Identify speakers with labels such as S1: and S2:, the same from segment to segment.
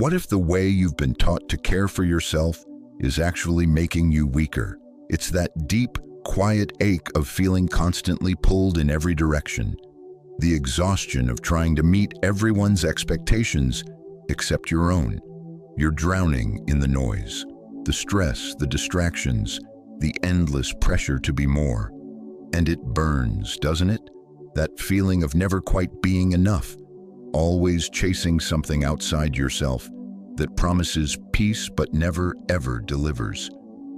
S1: What if the way you've been taught to care for yourself is actually making you weaker? It's that deep, quiet ache of feeling constantly pulled in every direction. The exhaustion of trying to meet everyone's expectations except your own. You're drowning in the noise, the stress, the distractions, the endless pressure to be more. And it burns, doesn't it? That feeling of never quite being enough, always chasing something outside yourself that promises peace but never, ever delivers.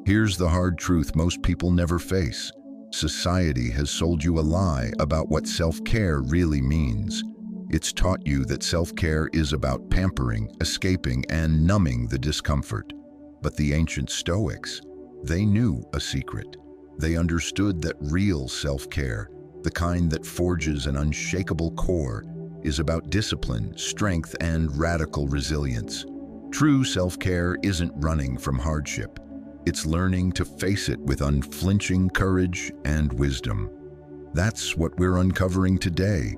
S1: Here's the hard truth most people never face. Society has sold you a lie about what self-care really means. It's taught you that self-care is about pampering, escaping, and numbing the discomfort. But the ancient Stoics, they knew a secret. They understood that real self-care, the kind that forges an unshakable core, is about discipline, strength, and radical resilience. True self-care isn't running from hardship. It's learning to face it with unflinching courage and wisdom. That's what we're uncovering today.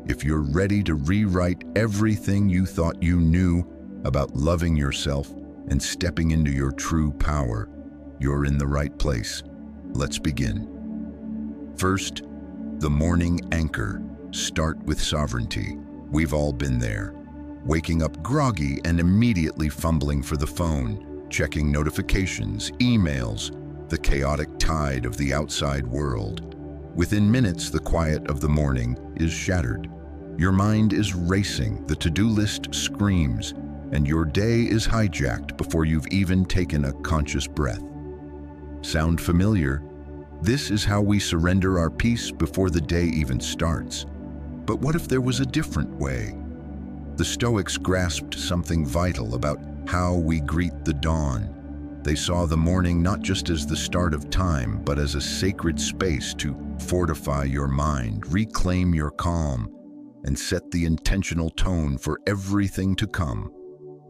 S1: If you're ready to rewrite everything you thought you knew about loving yourself and stepping into your true power, you're in the right place. Let's begin. First, the morning anchor. Start with sovereignty. We've all been there. Waking up groggy and immediately fumbling for the phone, checking notifications, emails, the chaotic tide of the outside world. Within minutes, the quiet of the morning is shattered. Your mind is racing, the to-do list screams, and your day is hijacked before you've even taken a conscious breath. Sound familiar? This is how we surrender our peace before the day even starts. But what if there was a different way? The Stoics grasped something vital about how we greet the dawn. They saw the morning not just as the start of time, but as a sacred space to fortify your mind, reclaim your calm, and set the intentional tone for everything to come.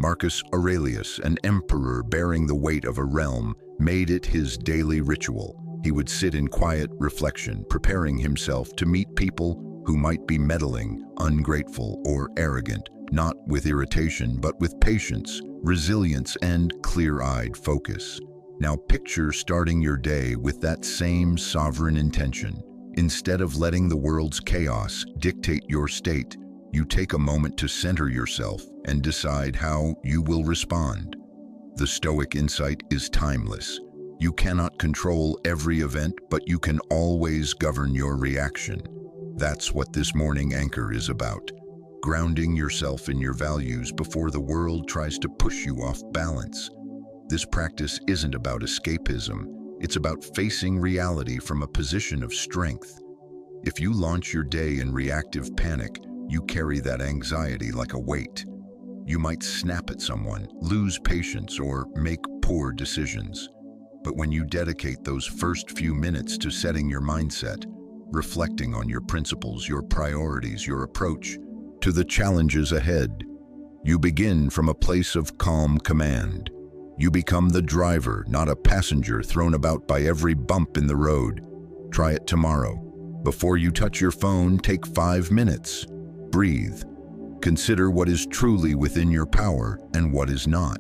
S1: Marcus Aurelius, an emperor bearing the weight of a realm, made it his daily ritual. He would sit in quiet reflection, preparing himself to meet people who might be meddling, ungrateful, or arrogant, not with irritation, but with patience, resilience, and clear-eyed focus. Now picture starting your day with that same sovereign intention. Instead of letting the world's chaos dictate your state, you take a moment to center yourself and decide how you will respond. The Stoic insight is timeless. You cannot control every event, but you can always govern your reaction. That's what this morning anchor is about. Grounding yourself in your values before the world tries to push you off balance. This practice isn't about escapism. It's about facing reality from a position of strength. If you launch your day in reactive panic, you carry that anxiety like a weight. You might snap at someone, lose patience, or make poor decisions. But when you dedicate those first few minutes to setting your mindset, reflecting on your principles, your priorities, your approach to the challenges ahead, you begin from a place of calm command. You become the driver, not a passenger thrown about by every bump in the road. Try it tomorrow. Before you touch your phone, take 5 minutes. Breathe. Consider what is truly within your power and what is not.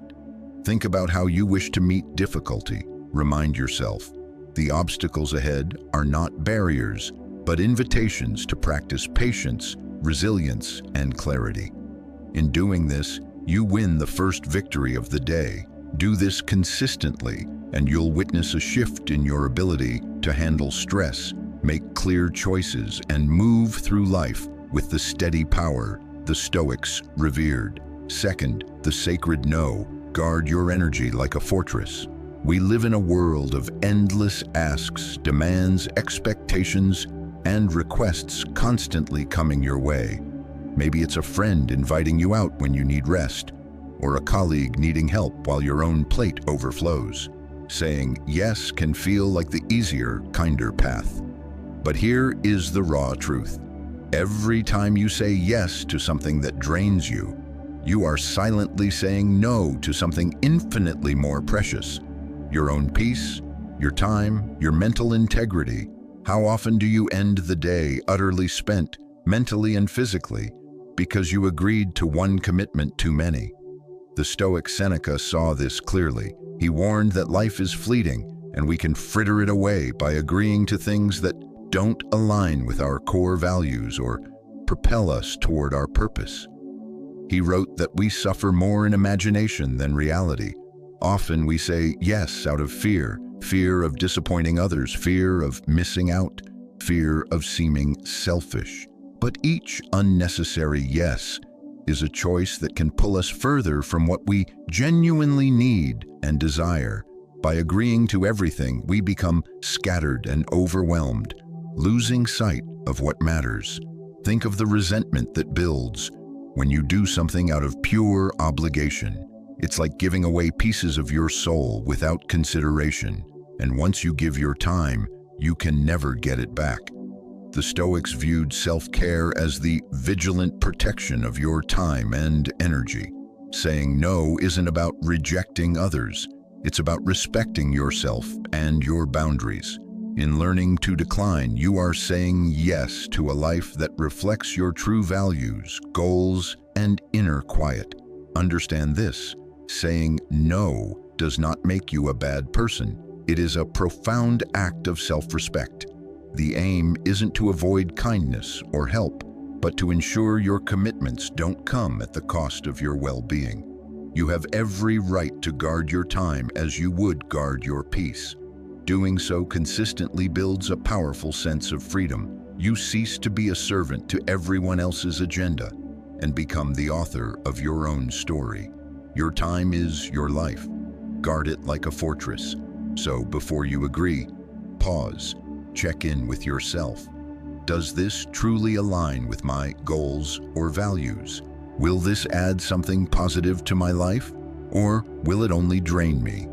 S1: Think about how you wish to meet difficulty. Remind yourself, the obstacles ahead are not barriers, but invitations to practice patience, resilience, and clarity. In doing this, you win the first victory of the day. Do this consistently, and you'll witness a shift in your ability to handle stress, make clear choices, and move through life with the steady power the Stoics revered. Second, the sacred no. Guard your energy like a fortress. We live in a world of endless asks, demands, expectations, and requests constantly coming your way. Maybe it's a friend inviting you out when you need rest, or a colleague needing help while your own plate overflows. Saying yes can feel like the easier, kinder path. But here is the raw truth. Every time you say yes to something that drains you, you are silently saying no to something infinitely more precious. Your own peace, your time, your mental integrity. How often do you end the day utterly spent, mentally and physically, because you agreed to one commitment too many? The Stoic Seneca saw this clearly. He warned that life is fleeting, and we can fritter it away by agreeing to things that don't align with our core values or propel us toward our purpose. He wrote that we suffer more in imagination than reality. Often we say yes out of fear of disappointing others, fear of missing out, fear of seeming selfish. But each unnecessary yes is a choice that can pull us further from what we genuinely need and desire. By agreeing to everything, we become scattered and overwhelmed, losing sight of what matters. Think of the resentment that builds when you do something out of pure obligation. It's like giving away pieces of your soul without consideration, and once you give your time, you can never get it back. The Stoics viewed self-care as the vigilant protection of your time and energy. Saying no isn't about rejecting others. It's about respecting yourself and your boundaries. In learning to decline, you are saying yes to a life that reflects your true values, goals, and inner quiet. Understand this: saying no does not make you a bad person. It is a profound act of self-respect. The aim isn't to avoid kindness or help, but to ensure your commitments don't come at the cost of your well-being. You have every right to guard your time as you would guard your peace. Doing so consistently builds a powerful sense of freedom. You cease to be a servant to everyone else's agenda and become the author of your own story. Your time is your life. Guard it like a fortress. So before you agree, pause. Check in with yourself. Does this truly align with my goals or values? Will this add something positive to my life, or will it only drain me?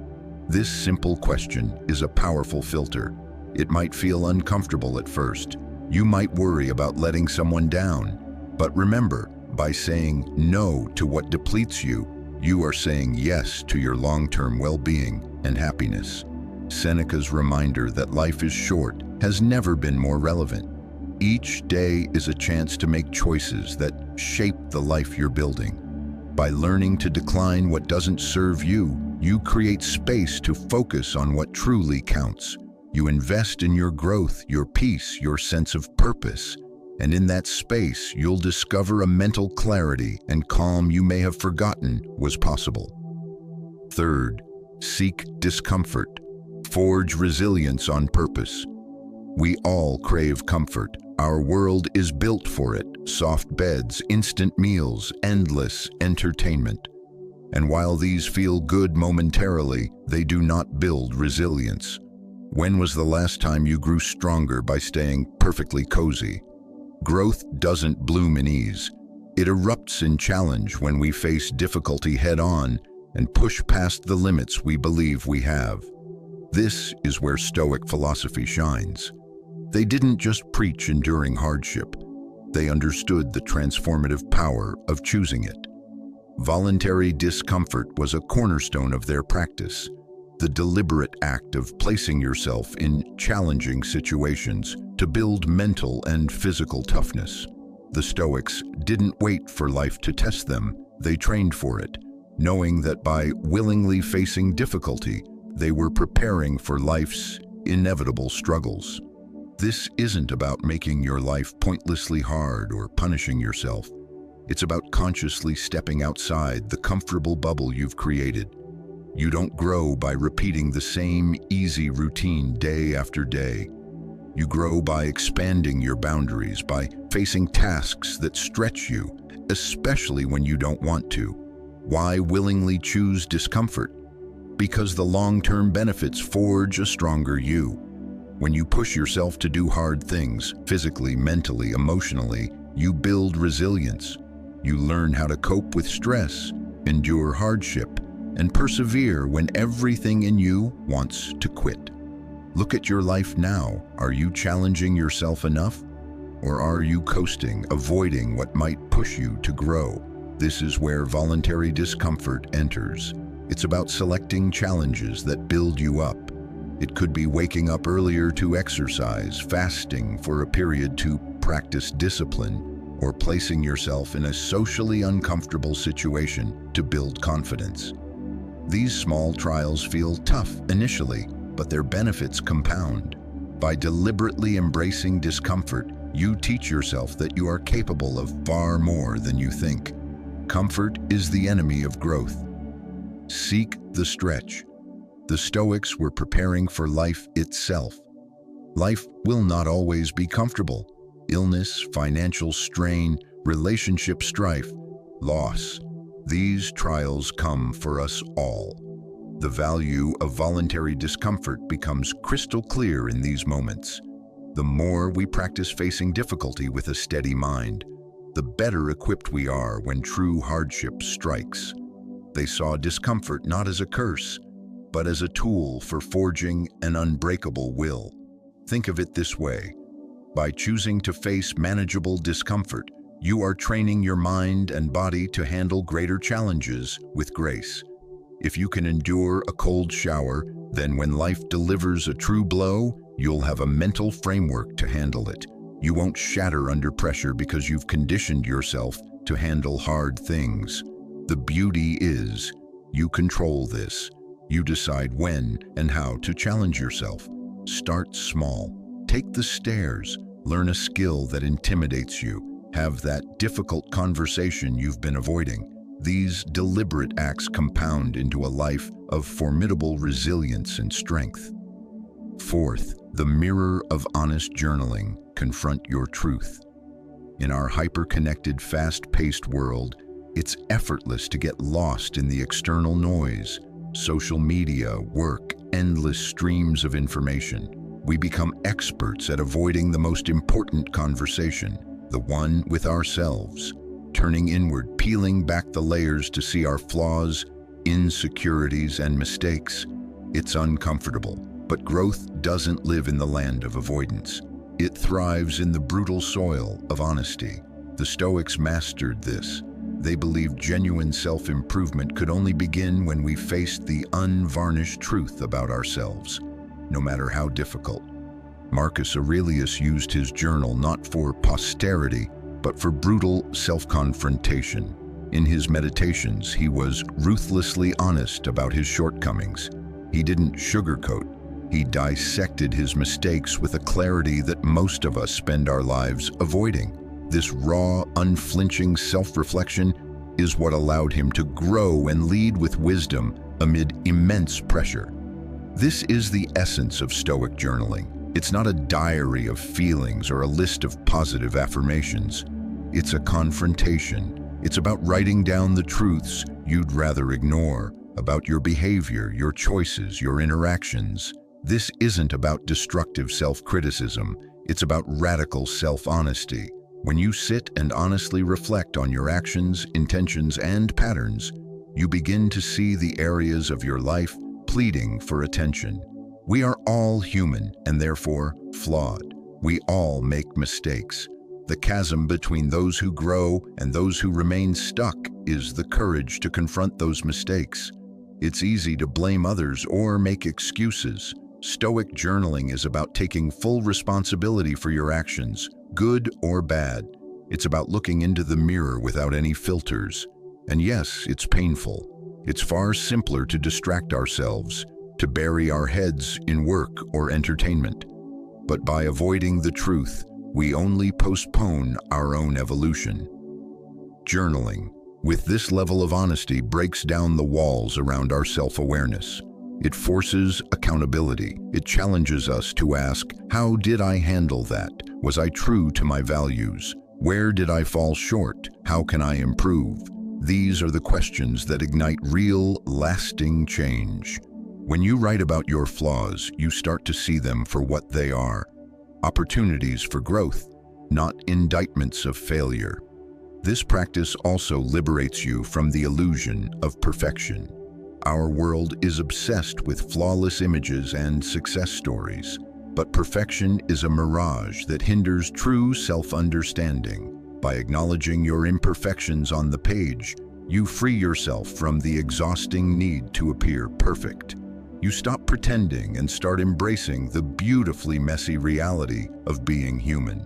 S1: This simple question is a powerful filter. It might feel uncomfortable at first. You might worry about letting someone down. But remember, by saying no to what depletes you, you are saying yes to your long-term well-being and happiness. Seneca's reminder that life is short has never been more relevant. Each day is a chance to make choices that shape the life you're building. By learning to decline what doesn't serve you, you create space to focus on what truly counts. You invest in your growth, your peace, your sense of purpose. And in that space, you'll discover a mental clarity and calm you may have forgotten was possible. Third, seek discomfort. Forge resilience on purpose. We all crave comfort. Our world is built for it. Soft beds, instant meals, endless entertainment. And while these feel good momentarily, they do not build resilience. When was the last time you grew stronger by staying perfectly cozy? Growth doesn't bloom in ease. It erupts in challenge when we face difficulty head-on and push past the limits we believe we have. This is where Stoic philosophy shines. They didn't just preach enduring hardship. They understood the transformative power of choosing it. Voluntary discomfort was a cornerstone of their practice, the deliberate act of placing yourself in challenging situations to build mental and physical toughness. The Stoics didn't wait for life to test them. They trained for it, knowing that by willingly facing difficulty, they were preparing for life's inevitable struggles. This isn't about making your life pointlessly hard or punishing yourself. It's about consciously stepping outside the comfortable bubble you've created. You don't grow by repeating the same easy routine day after day. You grow by expanding your boundaries, by facing tasks that stretch you, especially when you don't want to. Why willingly choose discomfort? Because the long-term benefits forge a stronger you. When you push yourself to do hard things, physically, mentally, emotionally, you build resilience. You learn how to cope with stress, endure hardship, and persevere when everything in you wants to quit. Look at your life now. Are you challenging yourself enough? Or are you coasting, avoiding what might push you to grow? This is where voluntary discomfort enters. It's about selecting challenges that build you up. It could be waking up earlier to exercise, fasting for a period to practice discipline, or placing yourself in a socially uncomfortable situation to build confidence. These small trials feel tough initially, but their benefits compound. By deliberately embracing discomfort, you teach yourself that you are capable of far more than you think. Comfort is the enemy of growth. Seek the stretch. The Stoics were preparing for life itself. Life will not always be comfortable. Illness, financial strain, relationship strife, loss. These trials come for us all. The value of voluntary discomfort becomes crystal clear in these moments. The more we practice facing difficulty with a steady mind, the better equipped we are when true hardship strikes. They saw discomfort not as a curse, but as a tool for forging an unbreakable will. Think of it this way. By choosing to face manageable discomfort, you are training your mind and body to handle greater challenges with grace. If you can endure a cold shower, then when life delivers a true blow, you'll have a mental framework to handle it. You won't shatter under pressure because you've conditioned yourself to handle hard things. The beauty is, you control this. You decide when and how to challenge yourself. Start small. Take the stairs. Learn a skill that intimidates you. Have that difficult conversation you've been avoiding. These deliberate acts compound into a life of formidable resilience and strength. Fourth, the mirror of honest journaling. Confront your truth. In our hyper-connected, fast-paced world, it's effortless to get lost in the external noise. Social media, work, endless streams of information. We become experts at avoiding the most important conversation, the one with ourselves. Turning inward, peeling back the layers to see our flaws, insecurities, and mistakes. It's uncomfortable, but growth doesn't live in the land of avoidance. It thrives in the brutal soil of honesty. The Stoics mastered this. They believed genuine self-improvement could only begin when we faced the unvarnished truth about ourselves, no matter how difficult. Marcus Aurelius used his journal not for posterity, but for brutal self-confrontation. In his meditations, he was ruthlessly honest about his shortcomings. He didn't sugarcoat. He dissected his mistakes with a clarity that most of us spend our lives avoiding. This raw, unflinching self-reflection is what allowed him to grow and lead with wisdom amid immense pressure. This is the essence of Stoic journaling. It's not a diary of feelings or a list of positive affirmations. It's a confrontation. It's about writing down the truths you'd rather ignore, about your behavior, your choices, your interactions. This isn't about destructive self-criticism. It's about radical self-honesty. When you sit and honestly reflect on your actions, intentions, and patterns, you begin to see the areas of your life pleading for attention. We are all human and therefore flawed. We all make mistakes. The chasm between those who grow and those who remain stuck is the courage to confront those mistakes. It's easy to blame others or make excuses. Stoic journaling is about taking full responsibility for your actions, good or bad. It's about looking into the mirror without any filters. And yes, it's painful. It's far simpler to distract ourselves, to bury our heads in work or entertainment. But by avoiding the truth, we only postpone our own evolution. Journaling, with this level of honesty, breaks down the walls around our self-awareness. It forces accountability. It challenges us to ask, how did I handle that? Was I true to my values? Where did I fall short? How can I improve? These are the questions that ignite real, lasting change. When you write about your flaws, you start to see them for what they are. Opportunities for growth, not indictments of failure. This practice also liberates you from the illusion of perfection. Our world is obsessed with flawless images and success stories, but perfection is a mirage that hinders true self-understanding. By acknowledging your imperfections on the page, you free yourself from the exhausting need to appear perfect. You stop pretending and start embracing the beautifully messy reality of being human.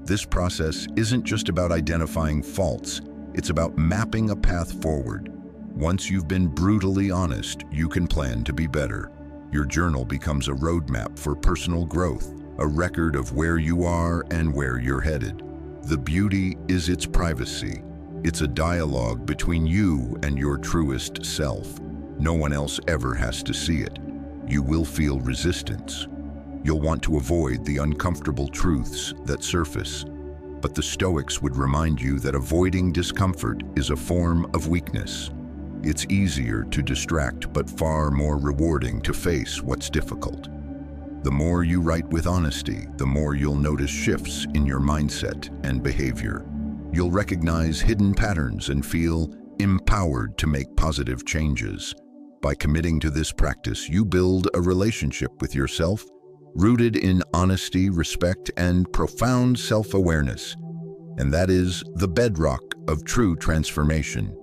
S1: This process isn't just about identifying faults, it's about mapping a path forward. Once you've been brutally honest, you can plan to be better. Your journal becomes a roadmap for personal growth, a record of where you are and where you're headed. The beauty is its privacy. It's a dialogue between you and your truest self. No one else ever has to see it. You will feel resistance. You'll want to avoid the uncomfortable truths that surface. But the Stoics would remind you that avoiding discomfort is a form of weakness. It's easier to distract, but far more rewarding to face what's difficult. The more you write with honesty, the more you'll notice shifts in your mindset and behavior. You'll recognize hidden patterns and feel empowered to make positive changes. By committing to this practice, you build a relationship with yourself rooted in honesty, respect, and profound self-awareness. And that is the bedrock of true transformation.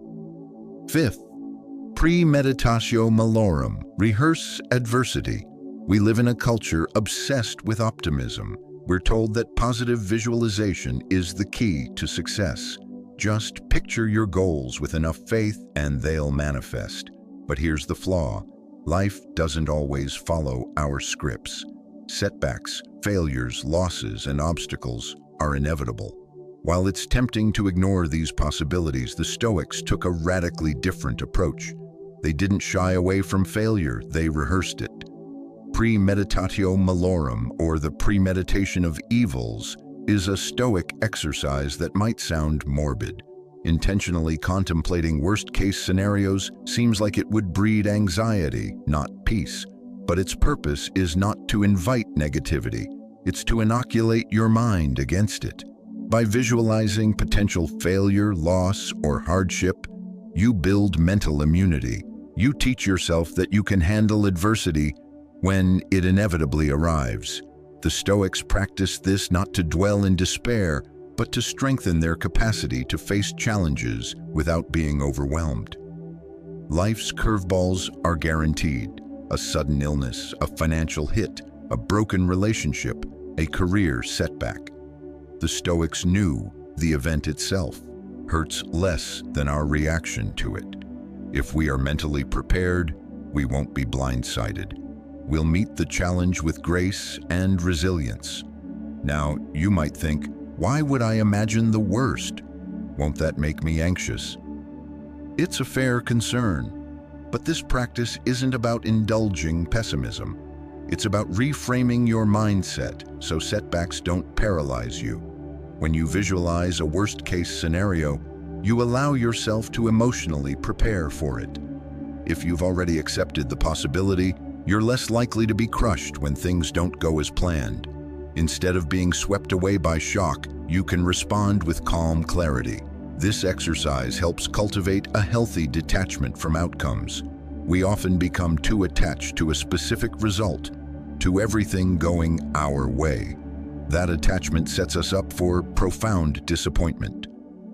S1: Fifth, premeditatio malorum, rehearse adversity. We live in a culture obsessed with optimism. We're told that positive visualization is the key to success. Just picture your goals with enough faith and they'll manifest. But here's the flaw. Life doesn't always follow our scripts. Setbacks, failures, losses, and obstacles are inevitable. While it's tempting to ignore these possibilities, the Stoics took a radically different approach. They didn't shy away from failure, they rehearsed it. Premeditatio malorum, or the premeditation of evils, is a Stoic exercise that might sound morbid. Intentionally contemplating worst-case scenarios seems like it would breed anxiety, not peace. But its purpose is not to invite negativity, it's to inoculate your mind against it. By visualizing potential failure, loss, or hardship, you build mental immunity. You teach yourself that you can handle adversity when it inevitably arrives. The Stoics practiced this not to dwell in despair, but to strengthen their capacity to face challenges without being overwhelmed. Life's curveballs are guaranteed. A sudden illness, a financial hit, a broken relationship, a career setback. The Stoics knew the event itself hurts less than our reaction to it. If we are mentally prepared, we won't be blindsided. We'll meet the challenge with grace and resilience. Now, you might think, why would I imagine the worst? Won't that make me anxious? It's a fair concern. But this practice isn't about indulging pessimism. It's about reframing your mindset so setbacks don't paralyze you. When you visualize a worst-case scenario, you allow yourself to emotionally prepare for it. If you've already accepted the possibility, you're less likely to be crushed when things don't go as planned. Instead of being swept away by shock, you can respond with calm clarity. This exercise helps cultivate a healthy detachment from outcomes. We often become too attached to a specific result, to everything going our way. That attachment sets us up for profound disappointment.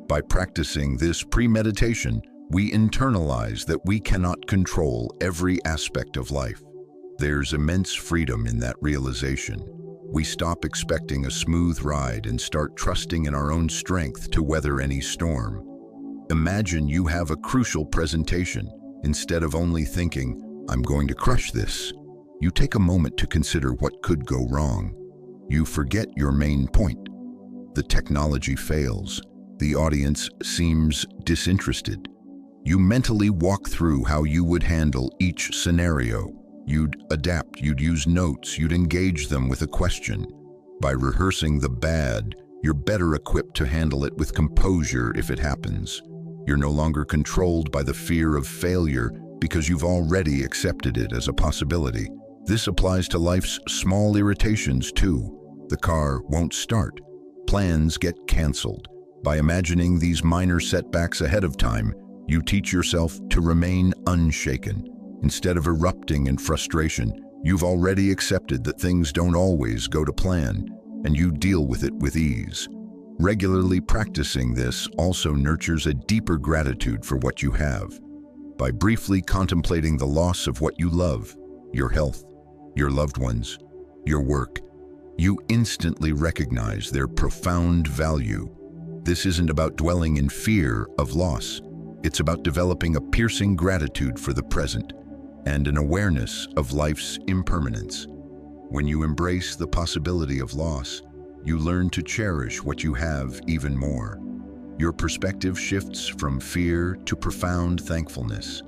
S1: By practicing this premeditation, we internalize that we cannot control every aspect of life. There's immense freedom in that realization. We stop expecting a smooth ride and start trusting in our own strength to weather any storm. Imagine you have a crucial presentation. Instead of only thinking, I'm going to crush this, you take a moment to consider what could go wrong. You forget your main point. The technology fails. The audience seems disinterested. You mentally walk through how you would handle each scenario. You'd adapt, you'd use notes, you'd engage them with a question. By rehearsing the bad, you're better equipped to handle it with composure if it happens. You're no longer controlled by the fear of failure because you've already accepted it as a possibility. This applies to life's small irritations too. The car won't start. Plans get canceled. By imagining these minor setbacks ahead of time, you teach yourself to remain unshaken. Instead of erupting in frustration, you've already accepted that things don't always go to plan, and you deal with it with ease. Regularly practicing this also nurtures a deeper gratitude for what you have. By briefly contemplating the loss of what you love, your health, your loved ones, your work, you instantly recognize their profound value. This isn't about dwelling in fear of loss. It's about developing a piercing gratitude for the present and an awareness of life's impermanence. When you embrace the possibility of loss, you learn to cherish what you have even more. Your perspective shifts from fear to profound thankfulness.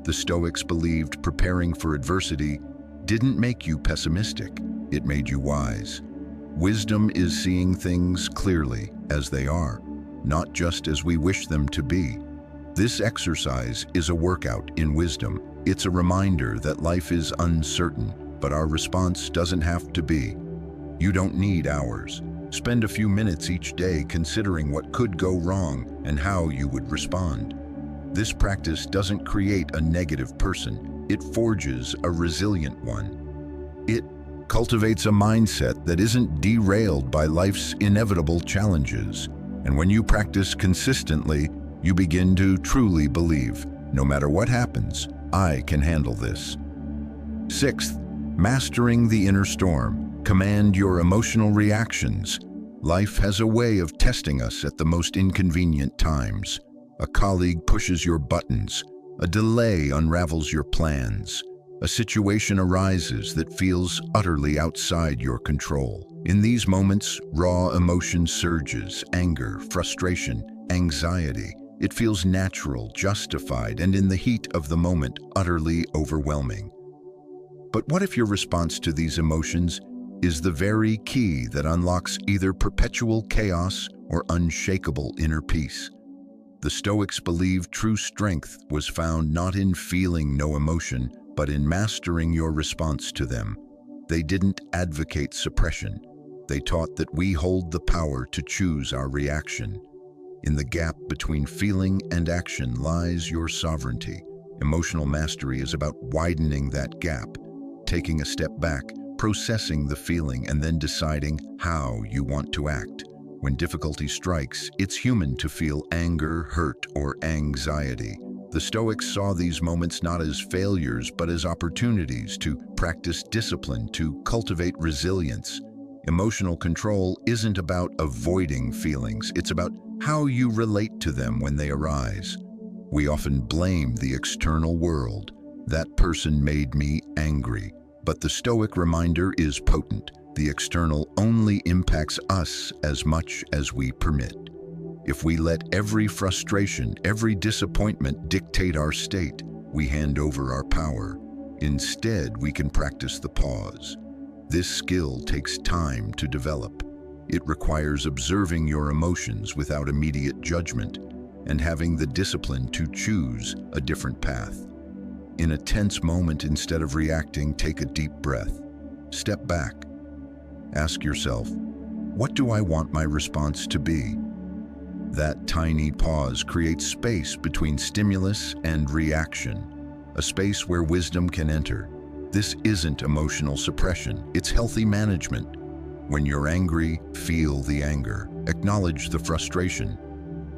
S1: The Stoics believed preparing for adversity didn't make you pessimistic, it made you wise. Wisdom is seeing things clearly as they are, not just as we wish them to be. This exercise is a workout in wisdom. It's a reminder that life is uncertain, but our response doesn't have to be. You don't need hours. Spend a few minutes each day considering what could go wrong and how you would respond. This practice doesn't create a negative person. It forges a resilient one. It cultivates a mindset that isn't derailed by life's inevitable challenges. And when you practice consistently, you begin to truly believe, no matter what happens, I can handle this. Sixth, mastering the inner storm. Command your emotional reactions. Life has a way of testing us at the most inconvenient times. A colleague pushes your buttons. A delay unravels your plans. A situation arises that feels utterly outside your control. In these moments, raw emotion surges: anger, frustration, anxiety. It feels natural, justified, and in the heat of the moment, utterly overwhelming. But what if your response to these emotions is the very key that unlocks either perpetual chaos or unshakable inner peace? The Stoics believed true strength was found not in feeling no emotion, but in mastering your response to them. They didn't advocate suppression. They taught that we hold the power to choose our reaction. In the gap between feeling and action lies your sovereignty. Emotional mastery is about widening that gap, taking a step back, processing the feeling, and then deciding how you want to act. When difficulty strikes, it's human to feel anger, hurt, or anxiety. The Stoics saw these moments not as failures, but as opportunities to practice discipline, to cultivate resilience. Emotional control isn't about avoiding feelings, it's about how you relate to them when they arise. We often blame the external world. That person made me angry. But the Stoic reminder is potent. The external only impacts us as much as we permit. If we let every frustration, every disappointment dictate our state, we hand over our power. Instead, we can practice the pause. This skill takes time to develop. It requires observing your emotions without immediate judgment and having the discipline to choose a different path. In a tense moment, instead of reacting, take a deep breath. Step back. Ask yourself, what do I want my response to be? That tiny pause creates space between stimulus and reaction, a space where wisdom can enter. This isn't emotional suppression, it's healthy management. When you're angry, feel the anger, acknowledge the frustration.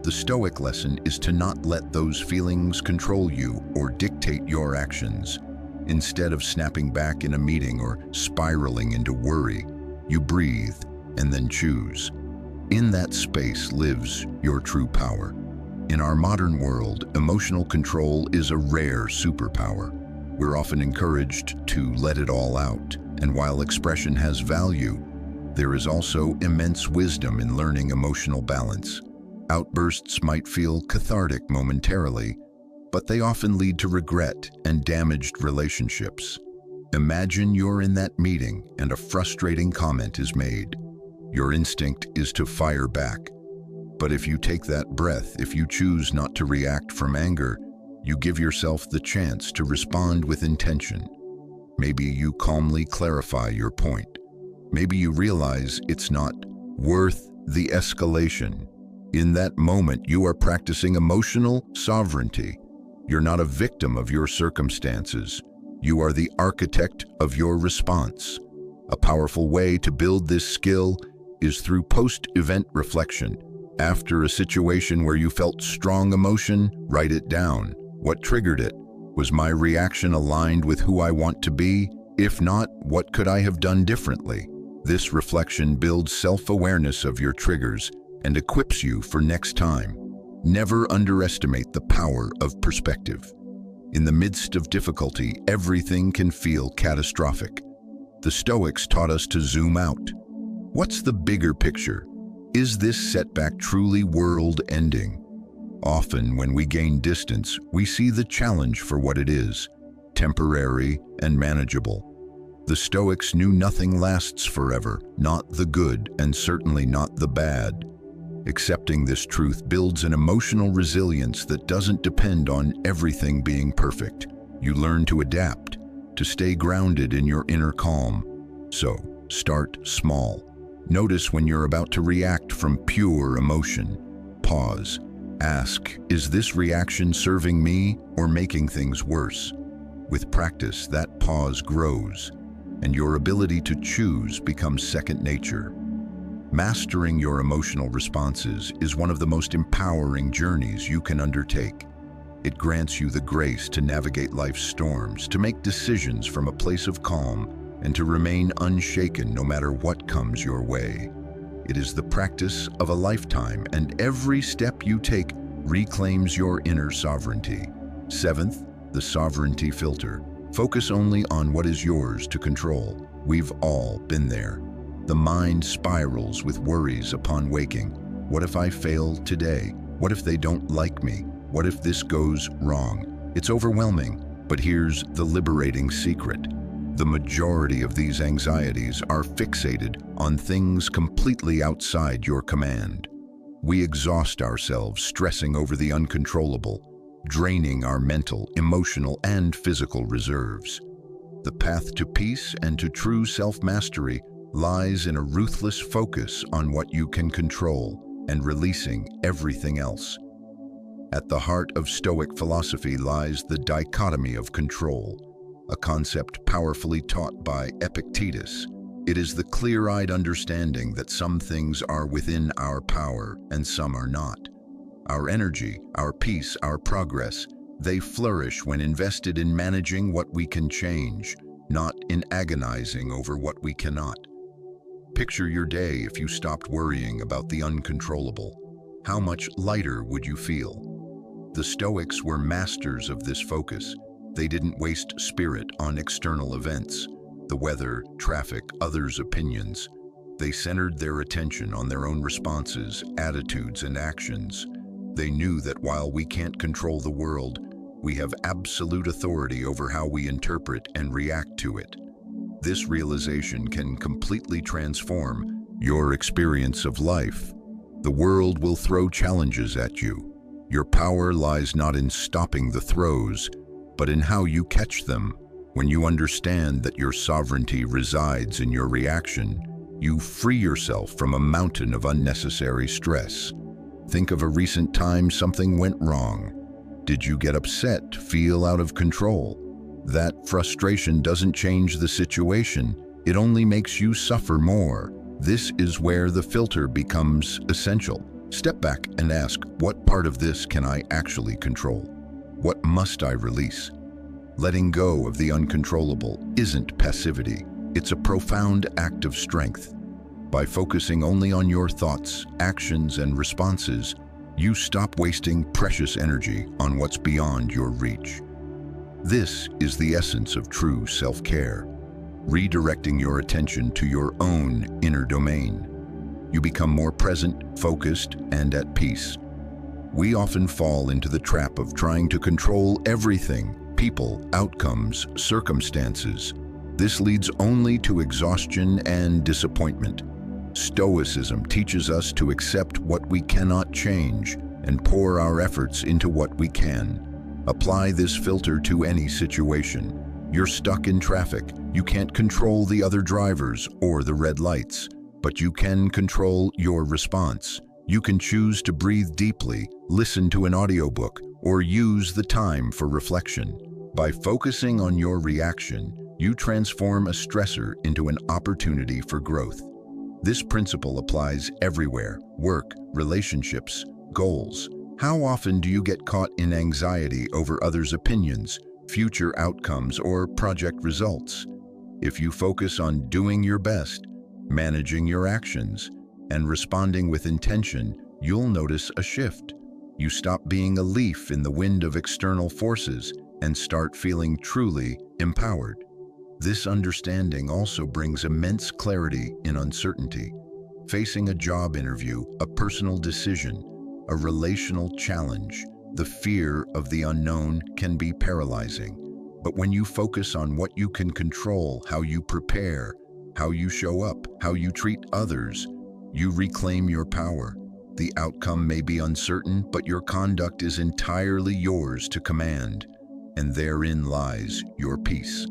S1: The Stoic lesson is to not let those feelings control you or dictate your actions. Instead of snapping back in a meeting or spiraling into worry, you breathe and then choose. In that space lives your true power. In our modern world, emotional control is a rare superpower. We're often encouraged to let it all out, and while expression has value, there is also immense wisdom in learning emotional balance. Outbursts might feel cathartic momentarily, but they often lead to regret and damaged relationships. Imagine you're in that meeting and a frustrating comment is made. Your instinct is to fire back. But if you take that breath, if you choose not to react from anger, you give yourself the chance to respond with intention. Maybe you calmly clarify your point. Maybe you realize it's not worth the escalation. In that moment, you are practicing emotional sovereignty. You're not a victim of your circumstances. You are the architect of your response. A powerful way to build this skill is through post-event reflection. After a situation where you felt strong emotion, write it down. What triggered it? Was my reaction aligned with who I want to be? If not, what could I have done differently? This reflection builds self-awareness of your triggers and equips you for next time. Never underestimate the power of perspective. In the midst of difficulty, everything can feel catastrophic. The Stoics taught us to zoom out. What's the bigger picture? Is this setback truly world-ending? Often, when we gain distance, we see the challenge for what it is, temporary and manageable. The Stoics knew nothing lasts forever, not the good and certainly not the bad. Accepting this truth builds an emotional resilience that doesn't depend on everything being perfect. You learn to adapt, to stay grounded in your inner calm. So, start small. Notice when you're about to react from pure emotion. Pause. Ask, is this reaction serving me or making things worse? With practice, that pause grows, and your ability to choose becomes second nature. Mastering your emotional responses is one of the most empowering journeys you can undertake. It grants you the grace to navigate life's storms, to make decisions from a place of calm, and to remain unshaken no matter what comes your way. It is the practice of a lifetime, and every step you take reclaims your inner sovereignty. Seventh, the sovereignty filter. Focus only on what is yours to control. We've all been there. The mind spirals with worries upon waking. What if I fail today? What if they don't like me? What if this goes wrong? It's overwhelming, but here's the liberating secret. The majority of these anxieties are fixated on things completely outside your command. We exhaust ourselves stressing over the uncontrollable, draining our mental, emotional, and physical reserves. The path to peace and to true self-mastery lies in a ruthless focus on what you can control and releasing everything else. At the heart of Stoic philosophy lies the dichotomy of control, a concept powerfully taught by Epictetus. It is the clear-eyed understanding that some things are within our power and some are not. Our energy, our peace, our progress, they flourish when invested in managing what we can change, not in agonizing over what we cannot. Picture your day if you stopped worrying about the uncontrollable. How much lighter would you feel? The Stoics were masters of this focus. They didn't waste spirit on external events, the weather, traffic, others' opinions. They centered their attention on their own responses, attitudes, and actions. They knew that while we can't control the world, we have absolute authority over how we interpret and react to it. This realization can completely transform your experience of life. The world will throw challenges at you. Your power lies not in stopping the throws, but in how you catch them. When you understand that your sovereignty resides in your reaction, you free yourself from a mountain of unnecessary stress. Think of a recent time something went wrong. Did you get upset, feel out of control? That frustration doesn't change the situation, it only makes you suffer more. This is where the filter becomes essential. Step back and ask, what part of this can I actually control? What must I release? Letting go of the uncontrollable isn't passivity, it's a profound act of strength. By focusing only on your thoughts, actions, and responses, you stop wasting precious energy on what's beyond your reach. This is the essence of true self-care, redirecting your attention to your own inner domain. You become more present, focused, and at peace. We often fall into the trap of trying to control everything: people, outcomes, circumstances. This leads only to exhaustion and disappointment. Stoicism teaches us to accept what we cannot change and pour our efforts into what we can. Apply this filter to any situation. You're stuck in traffic. You can't control the other drivers or the red lights, but you can control your response. You can choose to breathe deeply, listen to an audiobook, or use the time for reflection. By focusing on your reaction, you transform a stressor into an opportunity for growth. This principle applies everywhere: work, relationships, goals. How often do you get caught in anxiety over others' opinions, future outcomes, or project results? If you focus on doing your best, managing your actions, and responding with intention, you'll notice a shift. You stop being a leaf in the wind of external forces and start feeling truly empowered. This understanding also brings immense clarity in uncertainty. Facing a job interview, a personal decision, a relational challenge, the fear of the unknown can be paralyzing. But when you focus on what you can control, how you prepare, how you show up, how you treat others, you reclaim your power. The outcome may be uncertain, but your conduct is entirely yours to command, and therein lies your peace.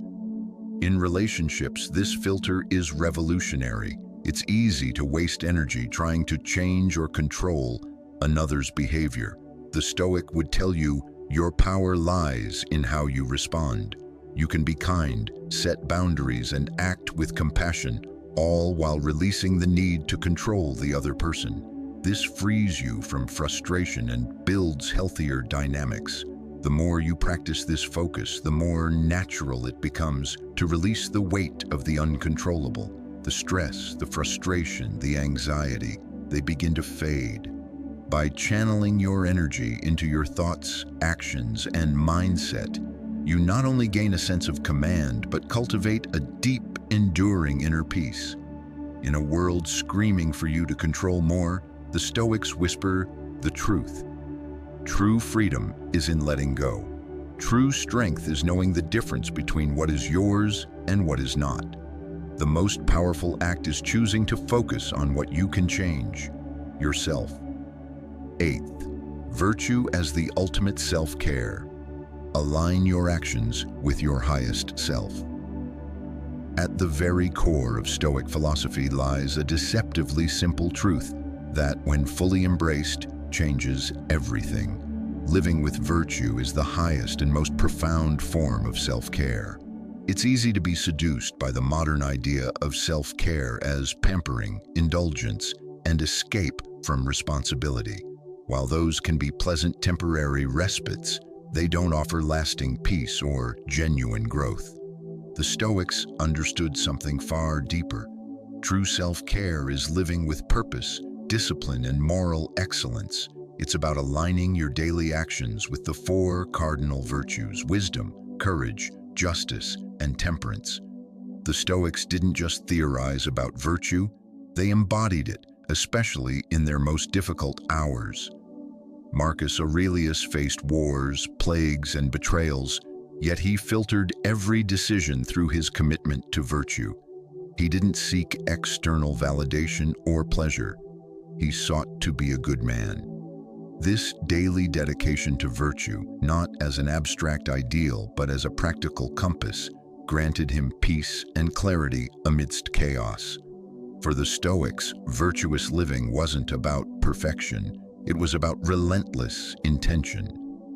S1: In relationships, this filter is revolutionary. It's easy to waste energy trying to change or control another's behavior. The Stoic would tell you your power lies in how you respond. You can be kind, set boundaries, and act with compassion, all while releasing the need to control the other person. This frees you from frustration and builds healthier dynamics. The more you practice this focus, the more natural it becomes to release the weight of the uncontrollable. The stress, the frustration, the anxiety, they begin to fade. By channeling your energy into your thoughts, actions, and mindset, you not only gain a sense of command, but cultivate a deep, enduring inner peace. In a world screaming for you to control more, the Stoics whisper the truth. True freedom is in letting go. True strength is knowing the difference between what is yours and what is not. The most powerful act is choosing to focus on what you can change, yourself. Eighth, virtue as the ultimate self-care. Align your actions with your highest self. At the very core of Stoic philosophy lies a deceptively simple truth that, when fully embraced, changes everything. Living with virtue is the highest and most profound form of self-care. It's easy to be seduced by the modern idea of self-care as pampering, indulgence, and escape from responsibility. While those can be pleasant temporary respites, they don't offer lasting peace or genuine growth. The Stoics understood something far deeper. True self-care is living with purpose, discipline, and moral excellence. It's about aligning your daily actions with the four cardinal virtues: wisdom, courage, justice, and temperance. The Stoics didn't just theorize about virtue, they embodied it, especially in their most difficult hours. Marcus Aurelius faced wars, plagues, and betrayals, yet he filtered every decision through his commitment to virtue. He didn't seek external validation or pleasure. He sought to be a good man. This daily dedication to virtue, not as an abstract ideal but as a practical compass, granted him peace and clarity amidst chaos. For the Stoics, virtuous living wasn't about perfection. It was about relentless intention.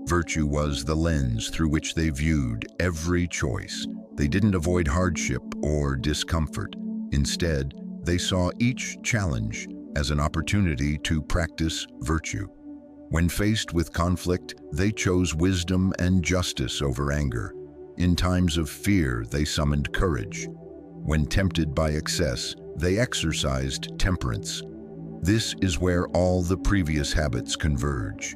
S1: Virtue was the lens through which they viewed every choice. They didn't avoid hardship or discomfort. Instead, they saw each challenge as an opportunity to practice virtue. When faced with conflict, they chose wisdom and justice over anger. In times of fear, they summoned courage. When tempted by excess, they exercised temperance. This is where all the previous habits converge.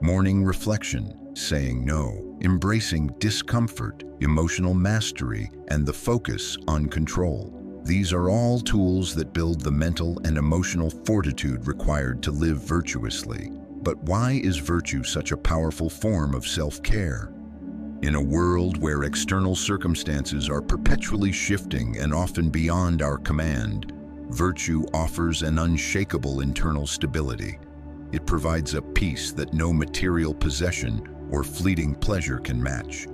S1: Morning reflection, saying no, embracing discomfort, emotional mastery, and the focus on control. These are all tools that build the mental and emotional fortitude required to live virtuously. But why is virtue such a powerful form of self-care? In a world where external circumstances are perpetually shifting and often beyond our command, virtue offers an unshakable internal stability. It provides a peace that no material possession or fleeting pleasure can match.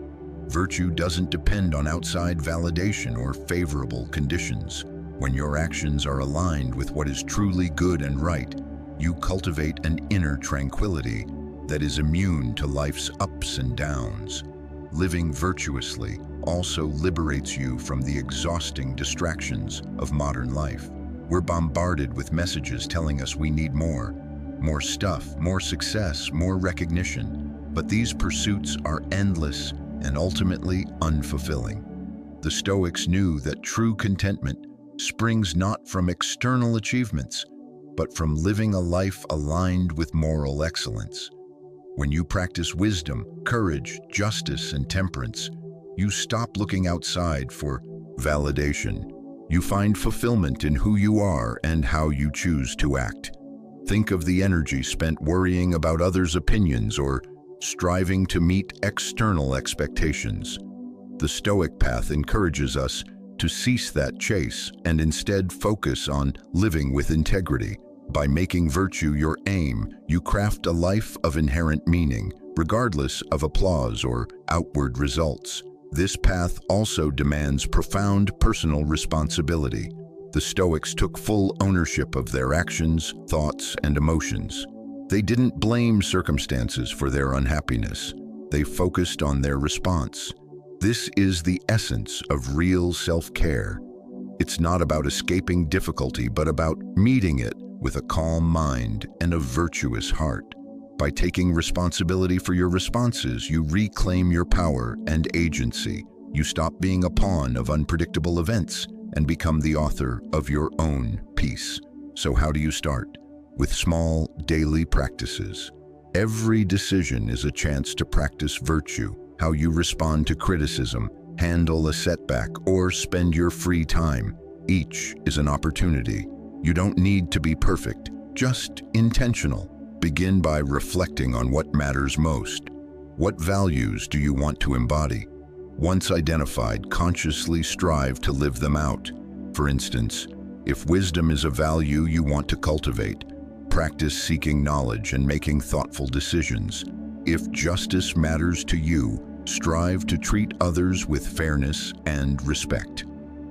S1: Virtue doesn't depend on outside validation or favorable conditions. When your actions are aligned with what is truly good and right, you cultivate an inner tranquility that is immune to life's ups and downs. Living virtuously also liberates you from the exhausting distractions of modern life. We're bombarded with messages telling us we need more stuff, more success, more recognition. But these pursuits are endless and ultimately unfulfilling. The Stoics knew that true contentment springs not from external achievements, but from living a life aligned with moral excellence. When you practice wisdom, courage, justice, and temperance, you stop looking outside for validation. You find fulfillment in who you are and how you choose to act. Think of the energy spent worrying about others' opinions or striving to meet external expectations. The Stoic path encourages us to cease that chase and instead focus on living with integrity. By making virtue your aim, you craft a life of inherent meaning, regardless of applause or outward results. This path also demands profound personal responsibility. The Stoics took full ownership of their actions, thoughts, and emotions. They didn't blame circumstances for their unhappiness. They focused on their response. This is the essence of real self-care. It's not about escaping difficulty, but about meeting it with a calm mind and a virtuous heart. By taking responsibility for your responses, you reclaim your power and agency. You stop being a pawn of unpredictable events and become the author of your own peace. So how do you start? With small, daily practices. Every decision is a chance to practice virtue. How you respond to criticism, handle a setback, or spend your free time. Each is an opportunity. You don't need to be perfect, just intentional. Begin by reflecting on what matters most. What values do you want to embody? Once identified, consciously strive to live them out. For instance, if wisdom is a value you want to cultivate, practice seeking knowledge and making thoughtful decisions. If justice matters to you, strive to treat others with fairness and respect.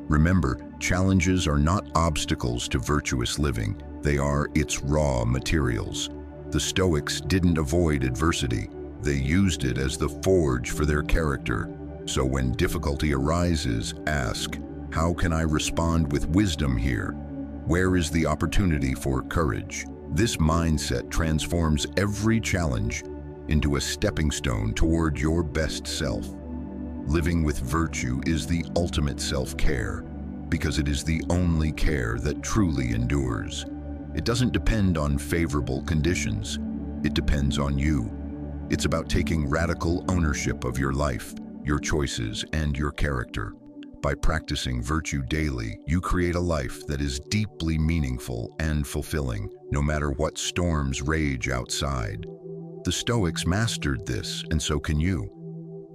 S1: Remember, challenges are not obstacles to virtuous living. They are its raw materials. The Stoics didn't avoid adversity. They used it as the forge for their character. So when difficulty arises, ask, how can I respond with wisdom here? Where is the opportunity for courage? This mindset transforms every challenge into a stepping stone toward your best self. Living with virtue is the ultimate self-care, because it is the only care that truly endures. It doesn't depend on favorable conditions. It depends on you. It's about taking radical ownership of your life, your choices, and your character. By practicing virtue daily, you create a life that is deeply meaningful and fulfilling, no matter what storms rage outside. The Stoics mastered this, and so can you.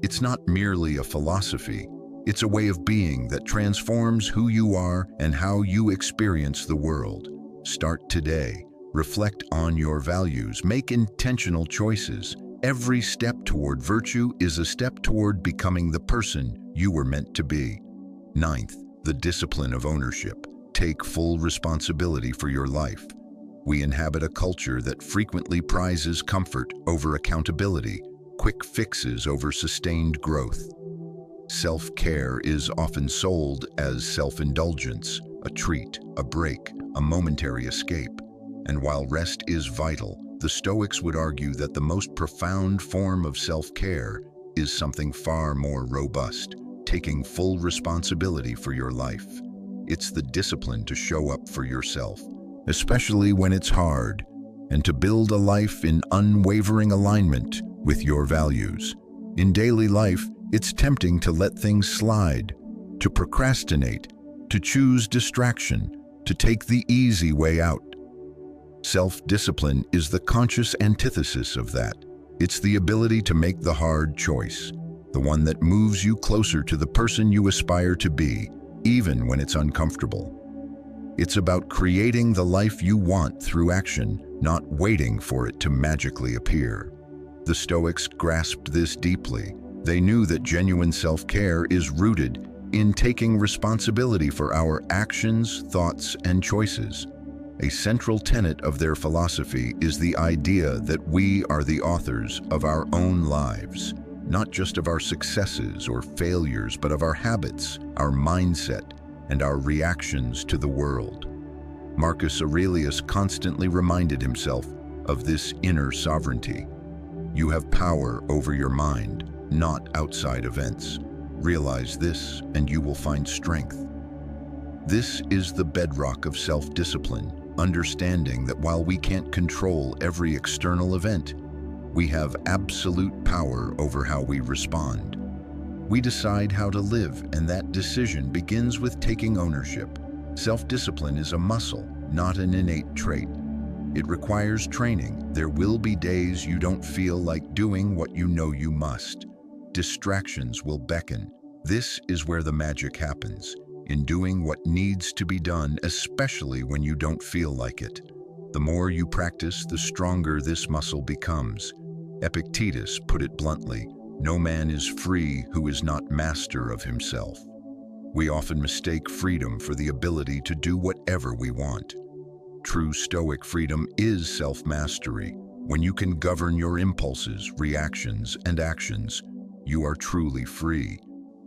S1: It's not merely a philosophy. It's a way of being that transforms who you are and how you experience the world. Start today. Reflect on your values. Make intentional choices. Every step toward virtue is a step toward becoming the person you were meant to be. Ninth, the discipline of ownership. Take full responsibility for your life. We inhabit a culture that frequently prizes comfort over accountability, quick fixes over sustained growth. Self-care is often sold as self-indulgence, a treat, a break, a momentary escape. And while rest is vital, the Stoics would argue that the most profound form of self-care is something far more robust, taking full responsibility for your life. It's the discipline to show up for yourself, especially when it's hard, and to build a life in unwavering alignment with your values. In daily life, it's tempting to let things slide, to procrastinate, to choose distraction, to take the easy way out. Self-discipline is the conscious antithesis of that. It's the ability to make the hard choice, the one that moves you closer to the person you aspire to be, even when it's uncomfortable. It's about creating the life you want through action, not waiting for it to magically appear. The Stoics grasped this deeply. They knew that genuine self-care is rooted in taking responsibility for our actions, thoughts, and choices. A central tenet of their philosophy is the idea that we are the authors of our own lives, not just of our successes or failures, but of our habits, our mindset, and our reactions to the world. Marcus Aurelius constantly reminded himself of this inner sovereignty. You have power over your mind, not outside events. Realize this, and you will find strength. This is the bedrock of self-discipline, understanding that while we can't control every external event, we have absolute power over how we respond. We decide how to live, and that decision begins with taking ownership. Self-discipline is a muscle, not an innate trait. It requires training. There will be days you don't feel like doing what you know you must. Distractions will beckon. This is where the magic happens, in doing what needs to be done, especially when you don't feel like it. The more you practice, the stronger this muscle becomes. Epictetus put it bluntly, "No man is free who is not master of himself." We often mistake freedom for the ability to do whatever we want. True Stoic freedom is self-mastery. When you can govern your impulses, reactions, and actions, you are truly free.